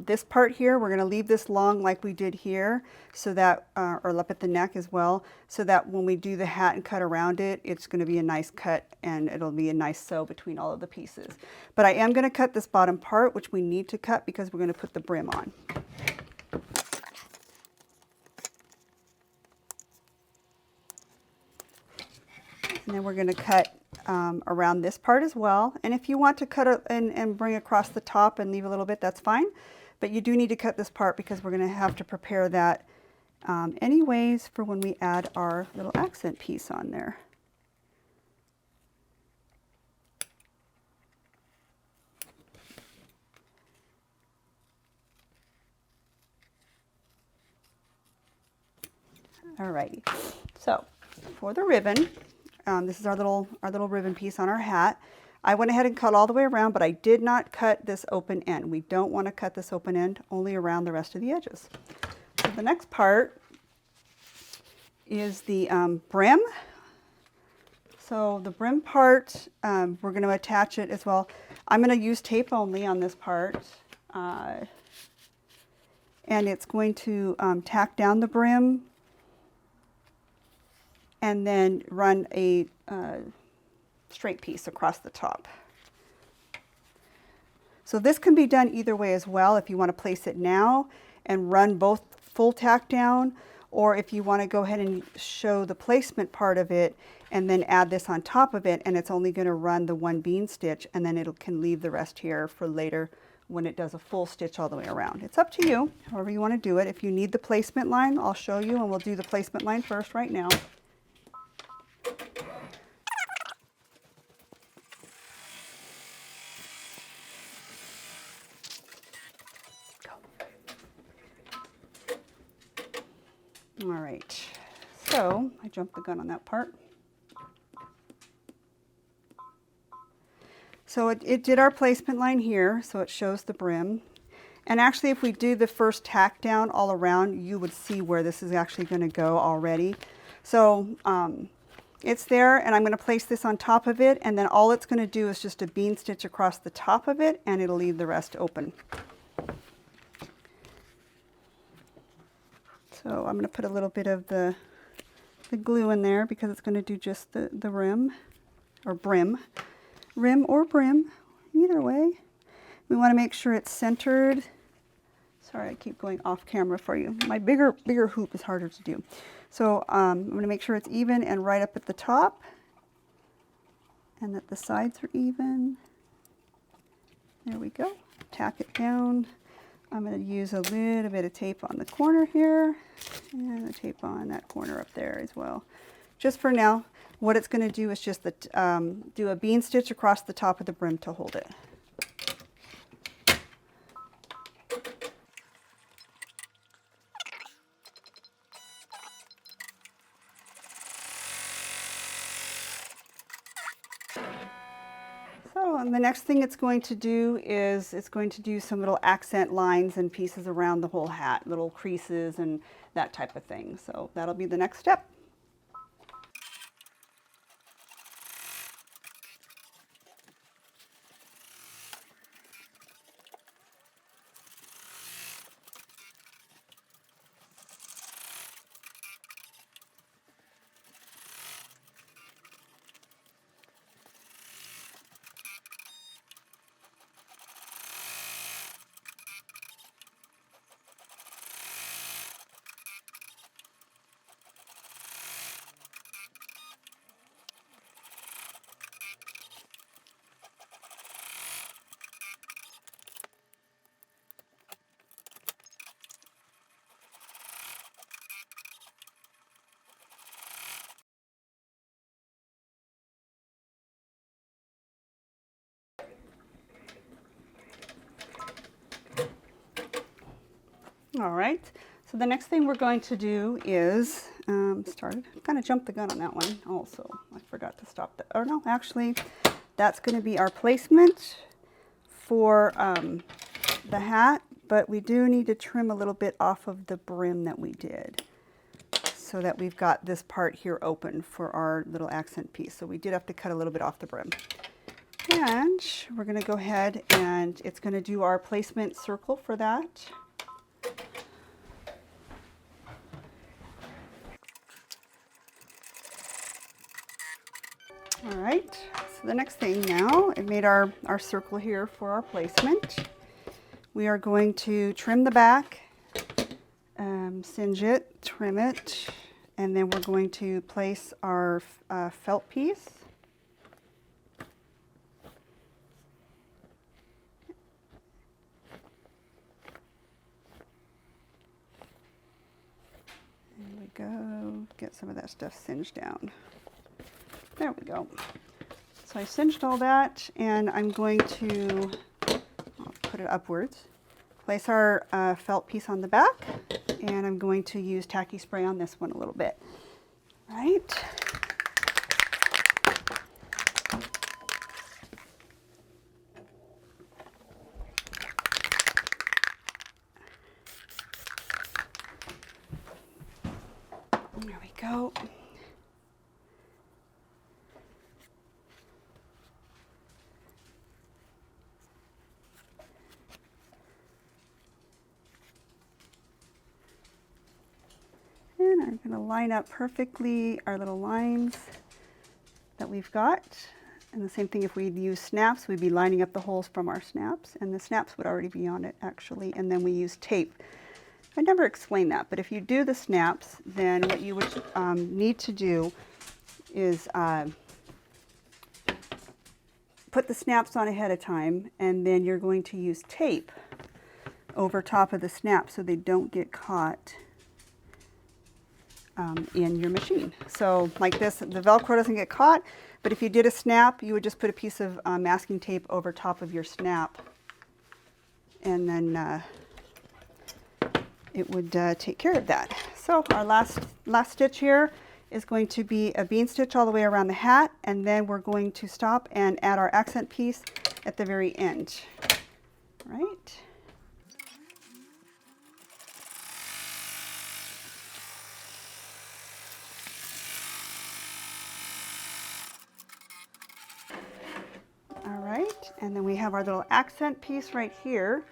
this part here. We're going to leave this long like we did here, so that, or up at the neck as well, so that when we do the hat and cut around it, it's going to be a nice cut, and it'll be a nice sew between all of the pieces. But I am going to cut this bottom part, which we need to cut because we're going to put the brim on. And then we're going to cut around this part as well. And if you want to cut and bring across the top and leave a little bit, that's fine. But you do need to cut this part because we're going to have to prepare that anyways for when we add our little accent piece on there. Alrighty, so for the ribbon, this is our little ribbon piece on our hat. I went ahead and cut all the way around, but I did not cut this open end. We don't want to cut this open end, only around the rest of the edges. So the next part is the brim. So the brim part, we're going to attach it as well. I'm going to use tape only on this part. And it's going to tack down the brim and then run a straight piece across the top. So this can be done either way as well, if you want to place it now and run both full tack down, or if you want to go ahead and show the placement part of it and then add this on top of it, and it's only going to run the one bean stitch, and then it can leave the rest here for later when it does a full stitch all the way around. It's up to you, however you want to do it. If you need the placement line, I'll show you, and we'll do the placement line first right now. All right, so I jumped the gun on that part. So it did our placement line here, so it shows the brim. And actually, if we do the first tack down all around, you would see where this is actually going to go already. So it's there, and I'm going to place this on top of it, and then all it's going to do is just a bean stitch across the top of it, and it'll leave the rest open. So I'm going to put a little bit of the glue in there because it's going to do just the rim, or brim. Rim or brim, either way. We want to make sure it's centered. Sorry, I keep going off camera for you. My bigger hoop is harder to do. So I'm going to make sure it's even and right up at the top, and that the sides are even. There we go. Tack it down. I'm going to use a little bit of tape on the corner here, and the tape on that corner up there as well. Just for now, what it's going to do is just do a bean stitch across the top of the brim to hold it. So, and the next thing it's going to do is it's going to do some little accent lines and pieces around the whole hat, little creases and that type of thing. So that'll be the next step. All right, so the next thing we're going to do is, kind of jumped the gun on that one also. I forgot to stop that. Oh no, actually, that's going to be our placement for the hat, but we do need to trim a little bit off of the brim that we did so that we've got this part here open for our little accent piece. So we did have to cut a little bit off the brim. And we're going to go ahead and it's going to do our placement circle for that. All right, so the next thing now, I made our circle here for our placement. We are going to trim the back, singe it, trim it, and then we're going to place our felt piece. There we go, get some of that stuff singed down. There we go. So I singed all that, and I'm going to put it upwards. Place our felt piece on the back, and I'm going to use tacky spray on this one a little bit. Right. There we go. And I'm going to line up perfectly our little lines that we've got. And the same thing if we'd use snaps, we'd be lining up the holes from our snaps, and the snaps would already be on it actually, and then we use tape. I never explained that, but if you do the snaps, then what you would need to do is put the snaps on ahead of time, and then you're going to use tape over top of the snap so they don't get caught in your machine. So like this, the Velcro doesn't get caught, but if you did a snap, you would just put a piece of masking tape over top of your snap, and then it would take care of that. So our last stitch here is going to be a bean stitch all the way around the hat, and then we're going to stop and add our accent piece at the very end. Right? All right, and then we have our little accent piece right here,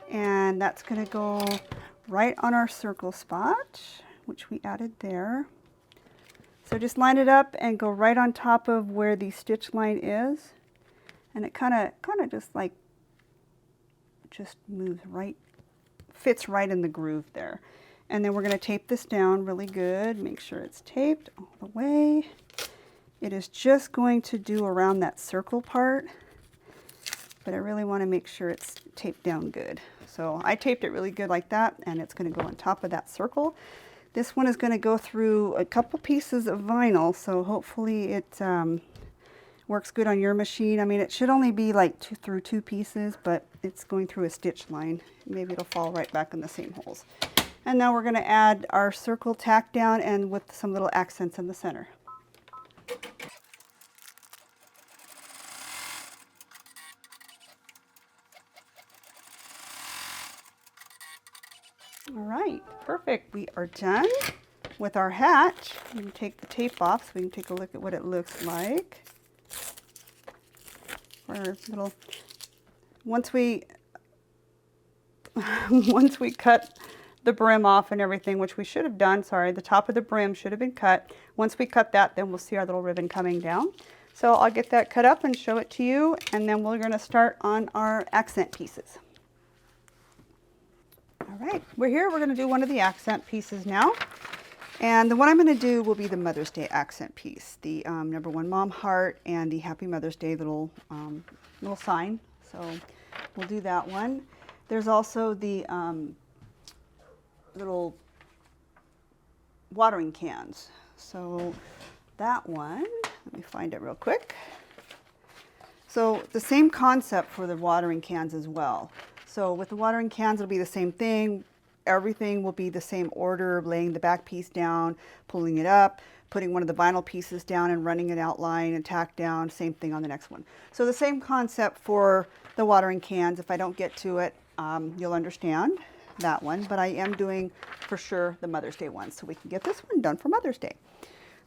and that's going to go right on our circle spot, which we added there. So just line it up and go right on top of where the stitch line is, and it kind of just moves right, fits right in the groove there. And then we're going to tape this down really good. Make sure it's taped all the way. It is just going to do around that circle part, but I really want to make sure it's taped down good. So I taped it really good like that, and it's going to go on top of that circle. This one is going to go through a couple pieces of vinyl, so hopefully it works good on your machine. I mean, it should only be like through two pieces, but it's going through a stitch line. Maybe it'll fall right back in the same holes. And now we're going to add our circle tack down, and with some little accents in the center. All right, perfect. We are done with our hat. I'm going to take the tape off so we can take a look at what it looks like. Our little, once we cut the brim off and everything, which we should have done, sorry, the top of the brim should have been cut. Once we cut that, then we'll see our little ribbon coming down. So I'll get that cut up and show it to you, and then we're going to start on our accent pieces. All right, we're going to do one of the accent pieces now. And the one I'm going to do will be the Mother's Day accent piece, the #1 mom heart and the Happy Mother's Day little sign. So we'll do that one. There's also the little watering cans. So that one, let me find it real quick. So the same concept for the watering cans as well. So with the watering cans, it'll be the same thing. Everything will be the same order, laying the back piece down, pulling it up, putting one of the vinyl pieces down and running an outline and tack down, same thing on the next one. So the same concept for the watering cans. If I don't get to it, you'll understand that one, but I am doing for sure the Mother's Day one, so we can get this one done for Mother's Day.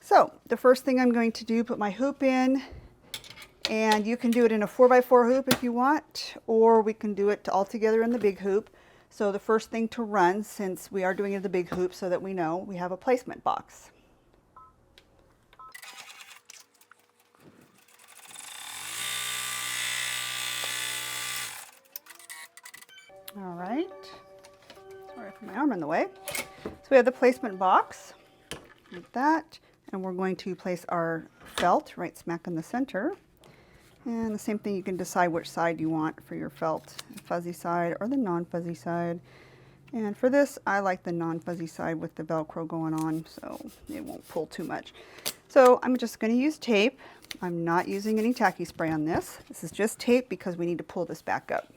So the first thing I'm going to do, put my hoop in, and you can do it in a 4x4 hoop if you want, or we can do it all together in the big hoop. So the first thing to run, since we are doing it in the big hoop, so that we know we have a placement box. All right, sorry for my arm in the way. So we have the placement box like that, and we're going to place our felt right smack in the center. And the same thing, you can decide which side you want for your felt, the fuzzy side or the non-fuzzy side. And for this, I like the non-fuzzy side with the Velcro going on, so it won't pull too much. So I'm just going to use tape. I'm not using any tacky spray on this. This is just tape because we need to pull this back up.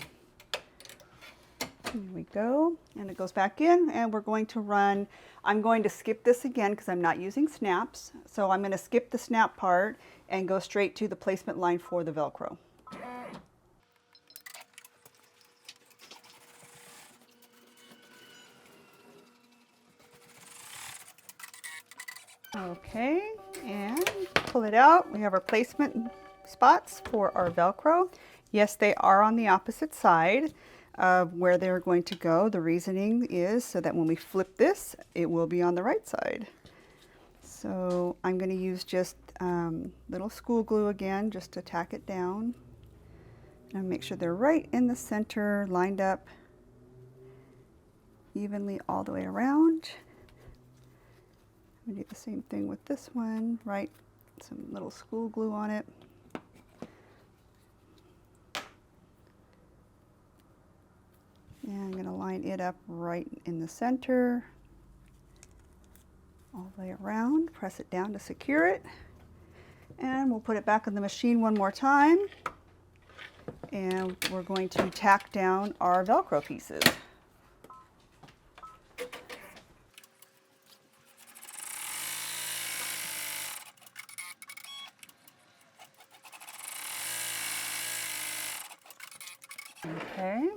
Here we go, and it goes back in, and we're going to run. I'm going to skip this again because I'm not using snaps. So I'm going to skip the snap part and go straight to the placement line for the Velcro. Okay, and pull it out. We have our placement spots for our Velcro. Yes, they are on the opposite side of where they're going to go. The reasoning is so that when we flip this, it will be on the right side. So I'm going to use just little school glue again, just to tack it down. And make sure they're right in the center, lined up evenly all the way around. I'm going to do the same thing with this one, right some little school glue on it. And I'm going to line it up right in the center, all the way around, press it down to secure it. And we'll put it back in the machine one more time. And we're going to tack down our Velcro pieces. Okay,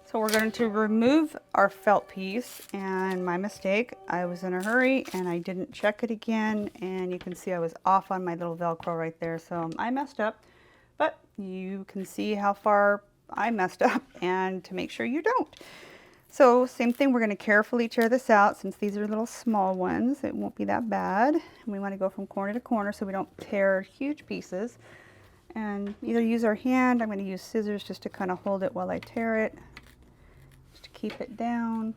so we're going to remove our felt piece, and my mistake, I was in a hurry and I didn't check it again, and you can see I was off on my little Velcro right there, so I messed up, but you can see how far I messed up and to make sure you don't. So same thing, we're going to carefully tear this out. Since these are little small ones, it won't be that bad. And we want to go from corner to corner so we don't tear huge pieces. And either use our hand, I'm going to use scissors just to kind of hold it while I tear it, just to keep it down.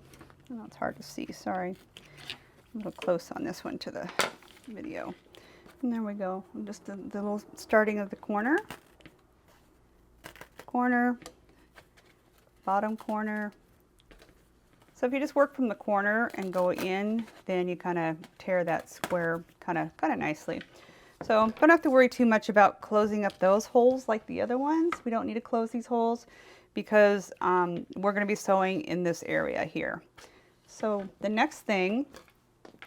I know it's hard to see, sorry. A little close on this one to the video. And there we go, just the little starting of the corner, bottom corner. So if you just work from the corner and go in, then you kind of tear that square kind of nicely. So don't have to worry too much about closing up those holes like the other ones. We don't need to close these holes because we're going to be sewing in this area here. So the next thing,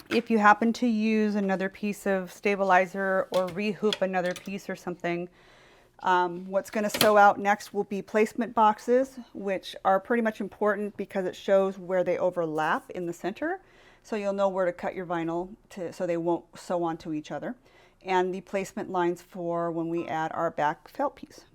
if you happen to use another piece of stabilizer or rehoop another piece or something, what's going to sew out next will be placement boxes, which are pretty much important because it shows where they overlap in the center. So you'll know where to cut your vinyl so they won't sew onto each other. And the placement lines for when we add our back felt piece.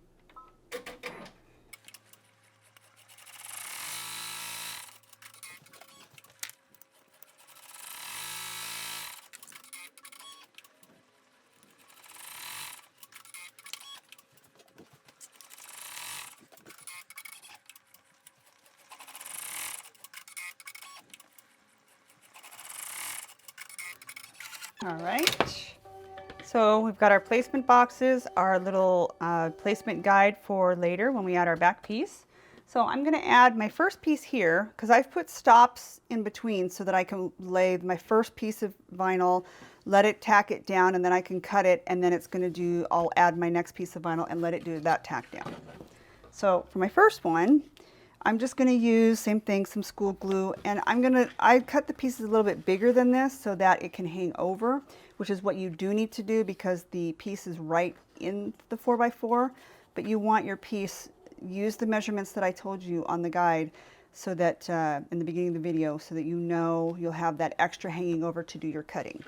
All right. So we've got our placement boxes, our little placement guide for later when we add our back piece. So I'm going to add my first piece here because I've put stops in between so that I can lay my first piece of vinyl, let it tack it down, and then I can cut it, and then it's going to do, I'll add my next piece of vinyl and let it do that tack down. So for my first one, I'm just going to use, same thing, some school glue, and I cut the pieces a little bit bigger than this so that it can hang over, which is what you do need to do because the piece is right in the 4x4, but you want your piece, use the measurements that I told you on the guide so that, in the beginning of the video, so that you know you'll have that extra hanging over to do your cutting.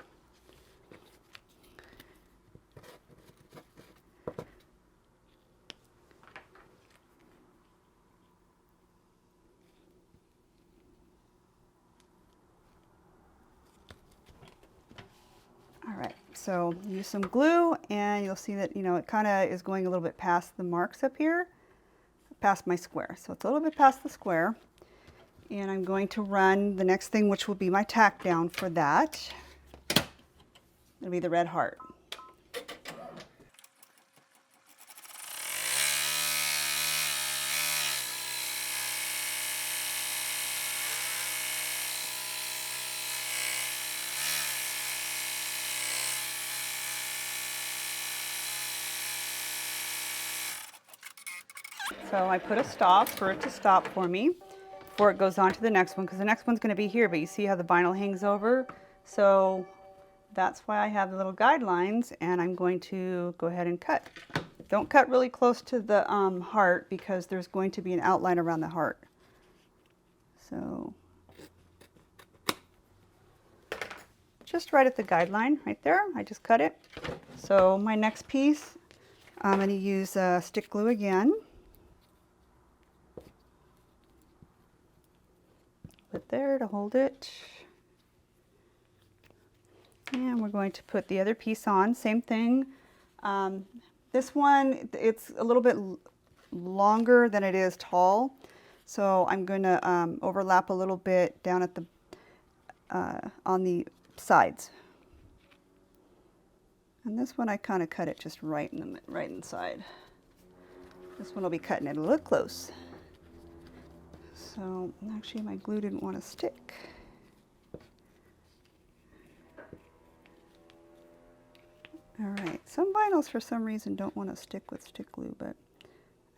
All right, so use some glue and you'll see that, you know, it kind of is going a little bit past the marks up here, past my square. So it's a little bit past the square. And I'm going to run the next thing, which will be my tack down for that. It'll be the red heart. So I put a stop for it to stop for me before it goes on to the next one, because the next one's going to be here, but you see how the vinyl hangs over? So that's why I have the little guidelines, and I'm going to go ahead and cut. Don't cut really close to the heart because there's going to be an outline around the heart. So just right at the guideline right there, I just cut it. So my next piece, I'm going to use stick glue again. Put there to hold it. And we're going to put the other piece on, same thing. This one, it's a little bit longer than it is tall. So I'm going to overlap a little bit down at the, on the sides. And this one I kind of cut it just right inside. This one will be cutting it a little close. So actually my glue didn't want to stick. All right, some vinyls for some reason don't want to stick with stick glue, but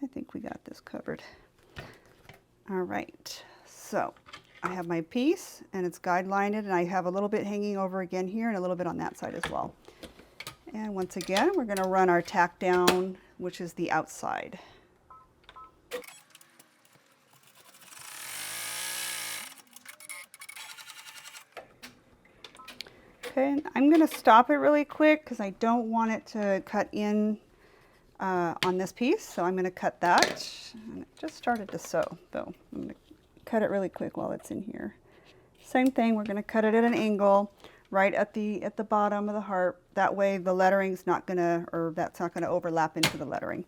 I think we got this covered. All right, so I have my piece and it's guidelined and I have a little bit hanging over again here and a little bit on that side as well. And once again, we're going to run our tack down, which is the outside. Okay, I'm going to stop it really quick because I don't want it to cut in on this piece, so I'm going to cut that. And it just started to sew, though. I'm going to cut it really quick while it's in here. Same thing, we're going to cut it at an angle right at the bottom of the heart. That way the lettering's not going to, or that's not going to overlap into the lettering.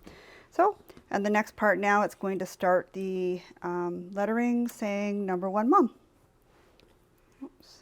So, and the next part now, it's going to start the lettering saying number 1 mom. Oops.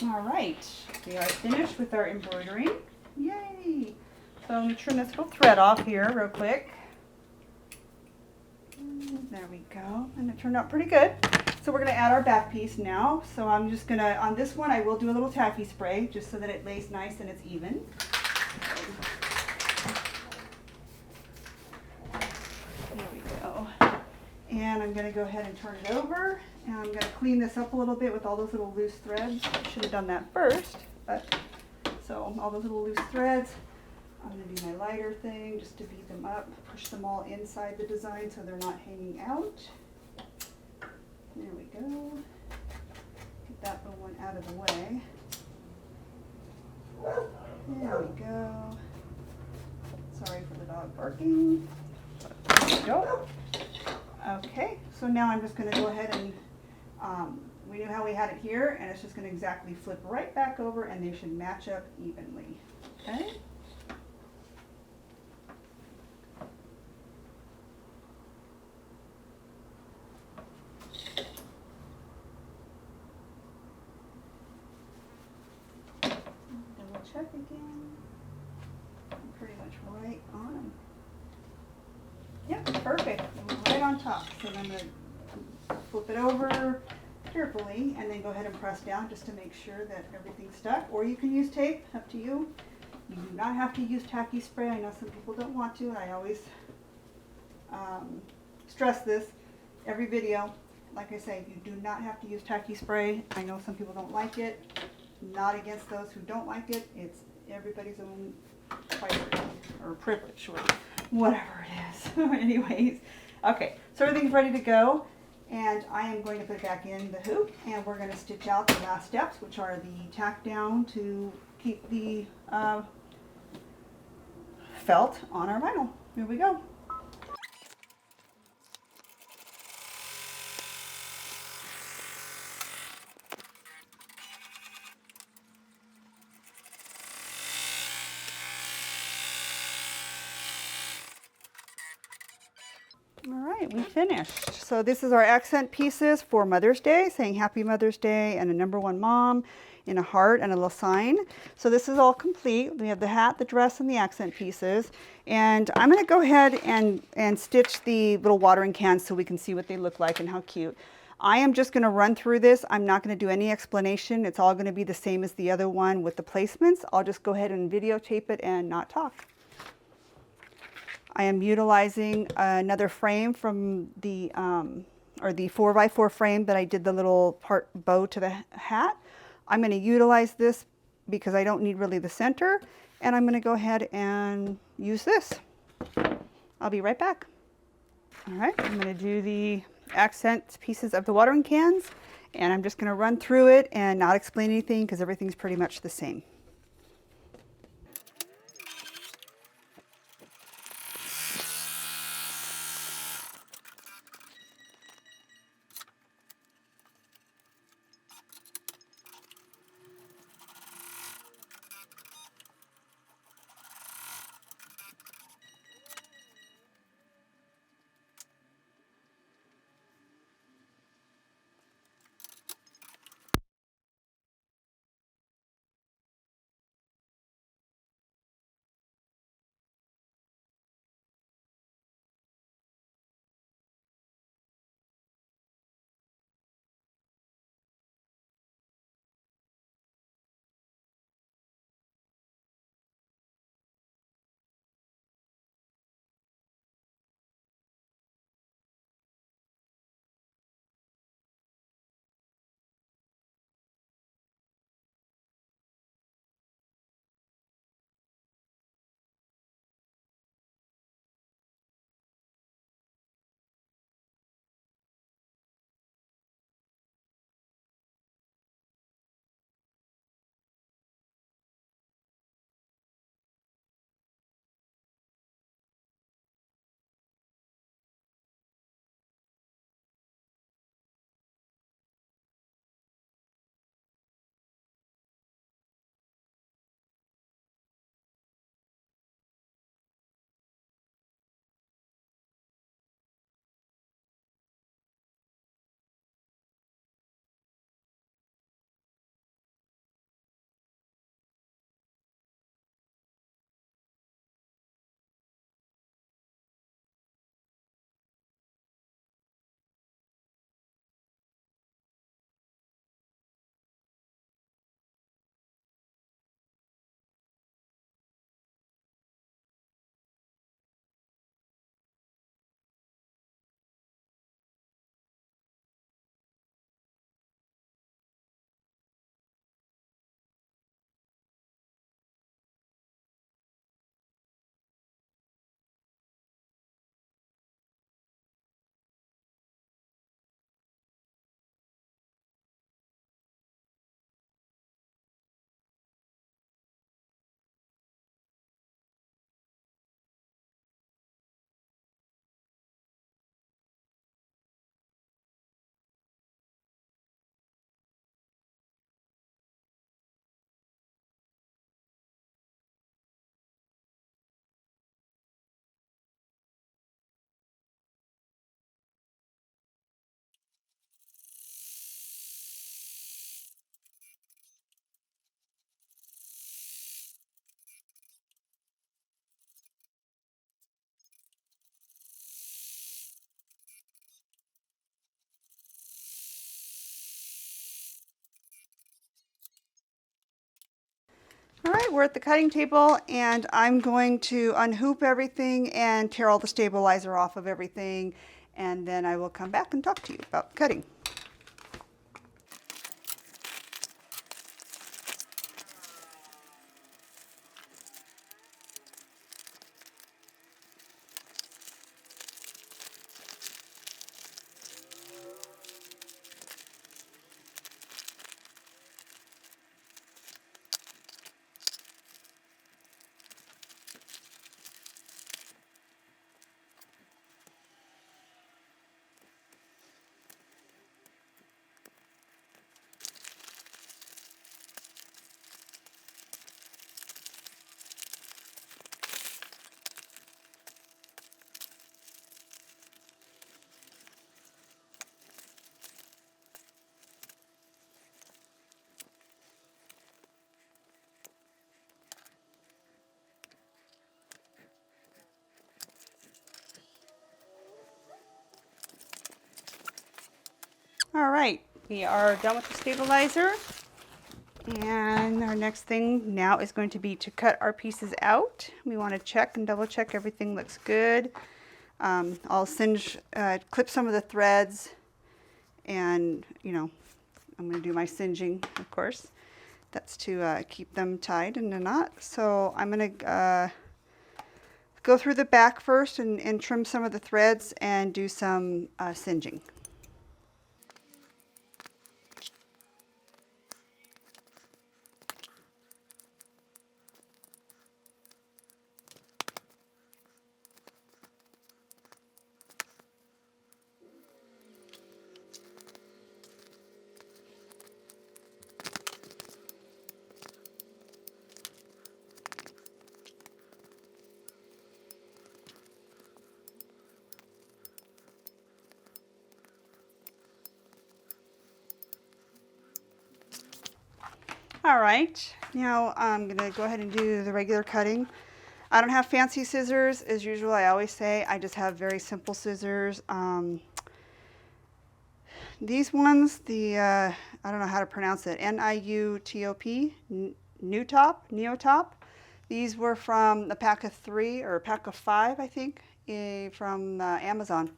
All right, we are finished with our embroidering. Yay! So let me trim this little thread off here real quick. There we go, and it turned out pretty good. So we're going to add our back piece now. So I'm just going to, on this one, I will do a little taffy spray just so that it lays nice and it's even. There we go. And I'm going to go ahead and turn it over. And I'm going to clean this up a little bit with all those little loose threads. I should have done that first. But so all those little loose threads. I'm going to do my lighter thing just to beat them up. Push them all inside the design so they're not hanging out. There we go. Get that little one out of the way. There we go. Sorry for the dog barking. There we go. Okay, so now I'm just going to go ahead and, we knew how we had it here, and it's just going to exactly flip right back over, and they should match up evenly. Okay? Double check again. I'm pretty much right on them. Yep, perfect. Right on top. So I'm going to flip it over carefully and then go ahead and press down just to make sure that everything's stuck. Or you can use tape, up to you. You do not have to use tacky spray. I know some people don't want to, and I always stress this every video. Like I say, you do not have to use tacky spray. I know some people don't like it. Not against those who don't like it. It's everybody's own privilege, or whatever it is. Anyways, okay, so everything's ready to go, and I am going to put it back in the hoop, and we're going to stitch out the last steps, which are the tack down to keep the felt on our vinyl. Here we go. right, we finished. So this is our accent pieces for Mother's Day, saying Happy Mother's Day and a #1 mom in a heart and a little sign. So this is all complete. We have the hat, the dress, and the accent pieces. And I'm going to go ahead and stitch the little watering cans so we can see what they look like and how cute. I am just going to run through this. I'm not going to do any explanation. It's all going to be the same as the other one with the placements. I'll just go ahead and videotape it and not talk. I am utilizing another frame from the, or the 4x4 frame that I did the little part bow to the hat. I'm going to utilize this because I don't need really the center, and I'm going to go ahead and use this. I'll be right back. All right, I'm going to do the accent pieces of the watering cans, and I'm just going to run through it and not explain anything because everything's pretty much the same. All right, we're at the cutting table, and I'm going to unhoop everything and tear all the stabilizer off of everything, and then I will come back and talk to you about cutting. All right, we are done with the stabilizer. And our next thing now is going to be to cut our pieces out. We want to check and double check everything looks good. I'll clip some of the threads, and I'm going to do my singeing, of course. That's to keep them tied in a knot. So I'm going to go through the back first and trim some of the threads and do some singeing. All right, now I'm gonna go ahead and do the regular cutting. I don't have fancy scissors as usual. I always say I just have very simple scissors. These ones, I don't know how to pronounce it, N-I-U-T-O-P, Neotop. These were from a pack of 3 or a pack of 5, I think, from Amazon.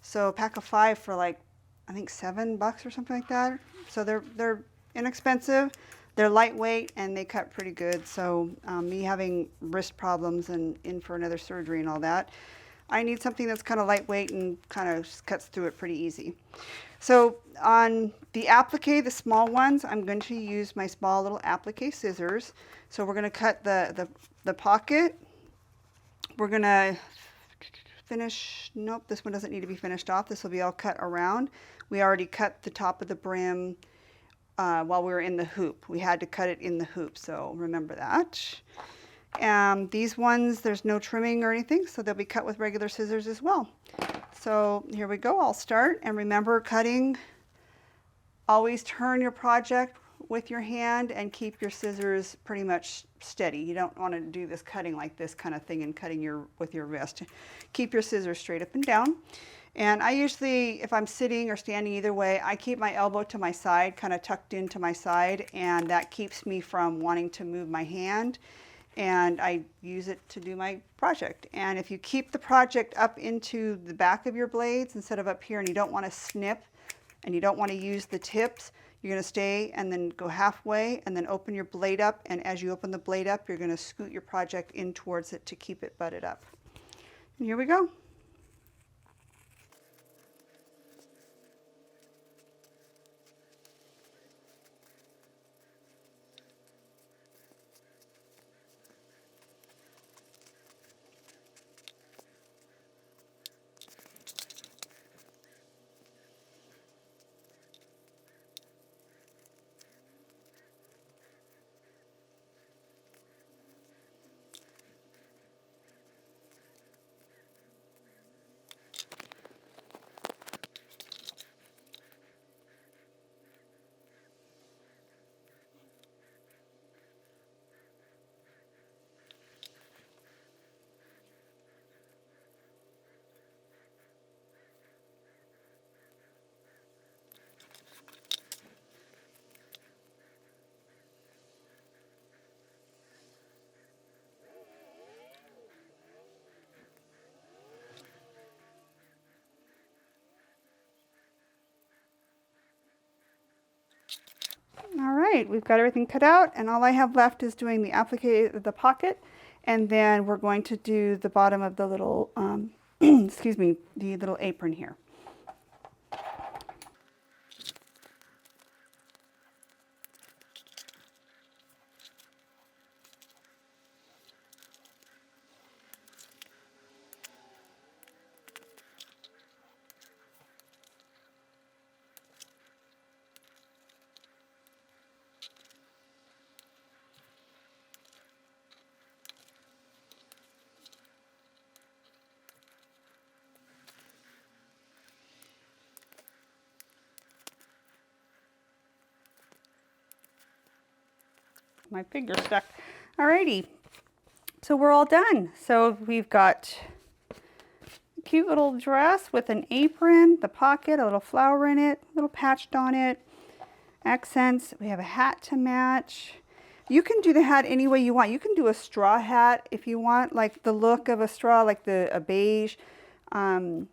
So a pack of 5 for like, I think $7 or something like that. So they're inexpensive. They're lightweight and they cut pretty good. So me having wrist problems and in for another surgery and all that, I need something that's kind of lightweight and kind of cuts through it pretty easy. So on the applique, the small ones, I'm going to use my small little applique scissors. So we're going to cut the pocket. We're going to finish, nope, this one doesn't need to be finished off. This will be all cut around. We already cut the top of the brim while we were in the hoop. We had to cut it in the hoop, so remember that. These ones, there's no trimming or anything, so they'll be cut with regular scissors as well. So here we go, I'll start, and remember cutting, always turn your project with your hand and keep your scissors pretty much steady. You don't want to do this cutting like this kind of thing and cutting with your wrist. Keep your scissors straight up and down. And I usually, if I'm sitting or standing either way, I keep my elbow to my side, kind of tucked into my side, and that keeps me from wanting to move my hand. And I use it to do my project. And if you keep the project up into the back of your blades instead of up here, and you don't want to snip and you don't want to use the tips, you're going to stay and then go halfway and then open your blade up. And as you open the blade up, you're going to scoot your project in towards it to keep it butted up. And here we go. All right, we've got everything cut out, and all I have left is doing the applique, the pocket, and then we're going to do the bottom of the little, excuse me, the little apron here. My finger stuck. Alrighty, so we're all done. So we've got cute little dress with an apron, the pocket, a little flower in it, a little patched on it, accents. We have a hat to match. You can do the hat any way you want. You can do a straw hat if you want, like the look of a straw, like a beige vinyl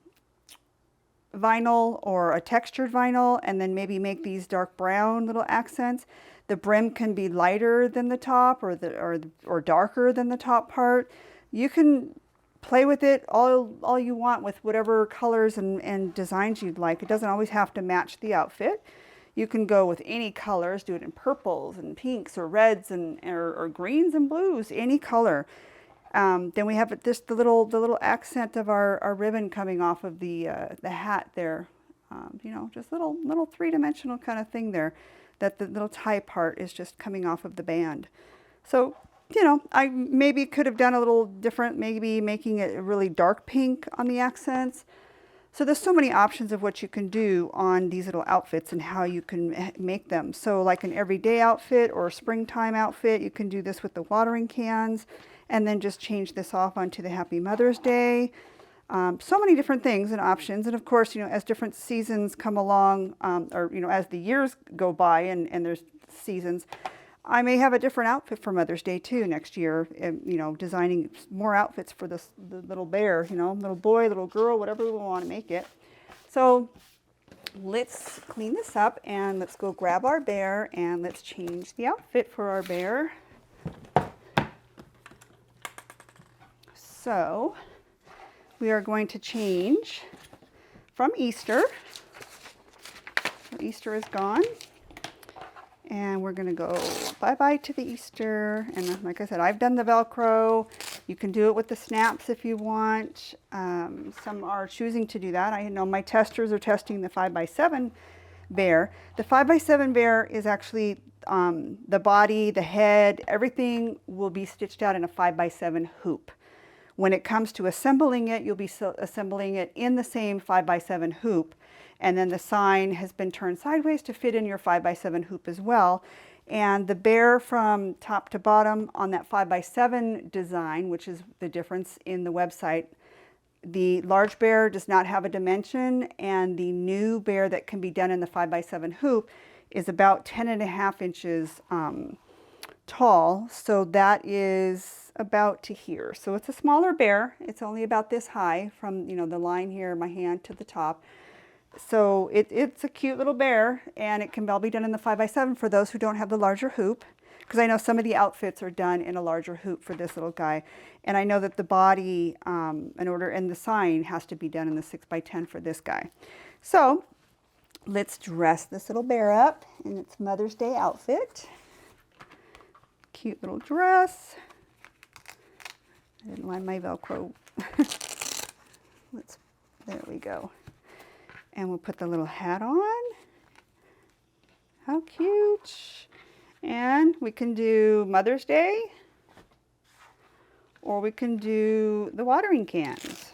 or a textured vinyl, and then maybe make these dark brown little accents. The brim can be lighter than the top or darker than the top part. You can play with it all you want with whatever colors and designs you'd like. It doesn't always have to match the outfit. You can go with any colors, do it in purples and pinks or reds or greens and blues, any color. Then we have the little accent of our ribbon coming off of the hat there. You know, just little three-dimensional kind of thing there. That the little tie part is just coming off of the band. So, you know, I maybe could have done a little different, maybe making it a really dark pink on the accents. So there's so many options of what you can do on these little outfits and how you can make them. So like an everyday outfit or a springtime outfit, you can do this with the watering cans and then just change this off onto the Happy Mother's Day. So many different things and options. And of course, you know, as different seasons come along, or, you know, as the years go by and there's seasons, I may have a different outfit for Mother's Day too next year, and, you know, designing more outfits for the little bear, you know, little boy, little girl, whatever we want to make it. So let's clean this up and let's go grab our bear and let's change the outfit for our bear. So we are going to change from Easter. So Easter is gone. And we're going to go bye-bye to the Easter. And like I said, I've done the Velcro. You can do it with the snaps if you want. Some are choosing to do that. I know my testers are testing the 5x7 bear. The 5x7 bear is actually the body, the head, everything will be stitched out in a 5x7 hoop. When it comes to assembling it, you'll be assembling it in the same 5x7 hoop. And then the sign has been turned sideways to fit in your 5x7 hoop as well. And the bear from top to bottom on that 5x7 design, which is the difference in the website, the large bear does not have a dimension, and the new bear that can be done in the 5x7 hoop is about 10.5 inches tall. So that is about to here. So it's a smaller bear. It's only about this high from, you know, the line here, my hand to the top. So it's a cute little bear, and it can all be done in the 5x7 for those who don't have the larger hoop, because I know some of the outfits are done in a larger hoop for this little guy. And I know that the body and the sign has to be done in the 6x10 for this guy. So let's dress this little bear up in its Mother's Day outfit. Cute little dress. I didn't line my Velcro. There we go. And we'll put the little hat on. How cute. And we can do Mother's Day, or we can do the watering cans.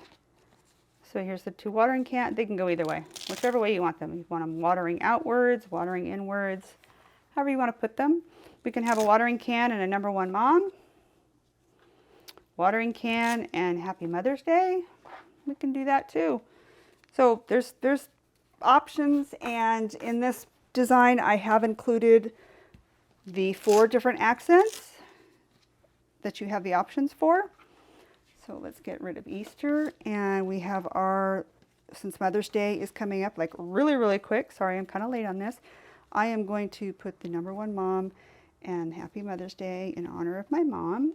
So here's the two watering cans. They can go either way, whichever way you want them. You want them watering outwards, watering inwards, however you want to put them. We can have a watering can and a number one mom. Watering can and Happy Mother's Day. We can do that too. So there's options, and in this design I have included the 4 different accents that you have the options for. So let's get rid of Easter, and we have our, since Mother's Day is coming up like really quick, sorry I'm kind of late on this, I am going to put the number one mom and Happy Mother's Day in honor of my mom.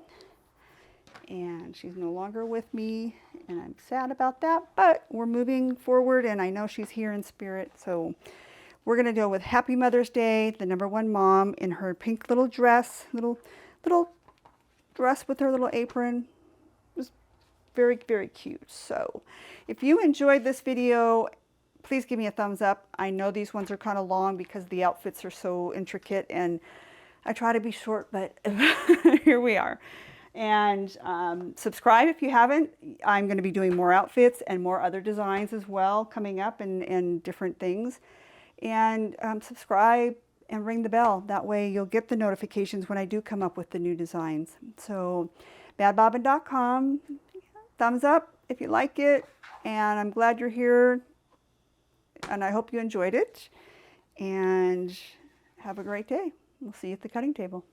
And she's no longer with me, and I'm sad about that, but we're moving forward, and I know she's here in spirit. So we're going to go with Happy Mother's Day, the number one mom in her pink little dress, little dress with her little apron. It was very cute. So if you enjoyed this video, please give me a thumbs up. I know these ones are kind of long because the outfits are so intricate, and I try to be short, but here we are. And subscribe if you haven't. I'm going to be doing more outfits and more other designs as well coming up, and different things. And subscribe and ring the bell. That way you'll get the notifications when I do come up with the new designs. So badbobbin.com. thumbs up if you like it, and I'm glad you're here, and I hope you enjoyed it, and have a great day. We'll see you at the cutting table.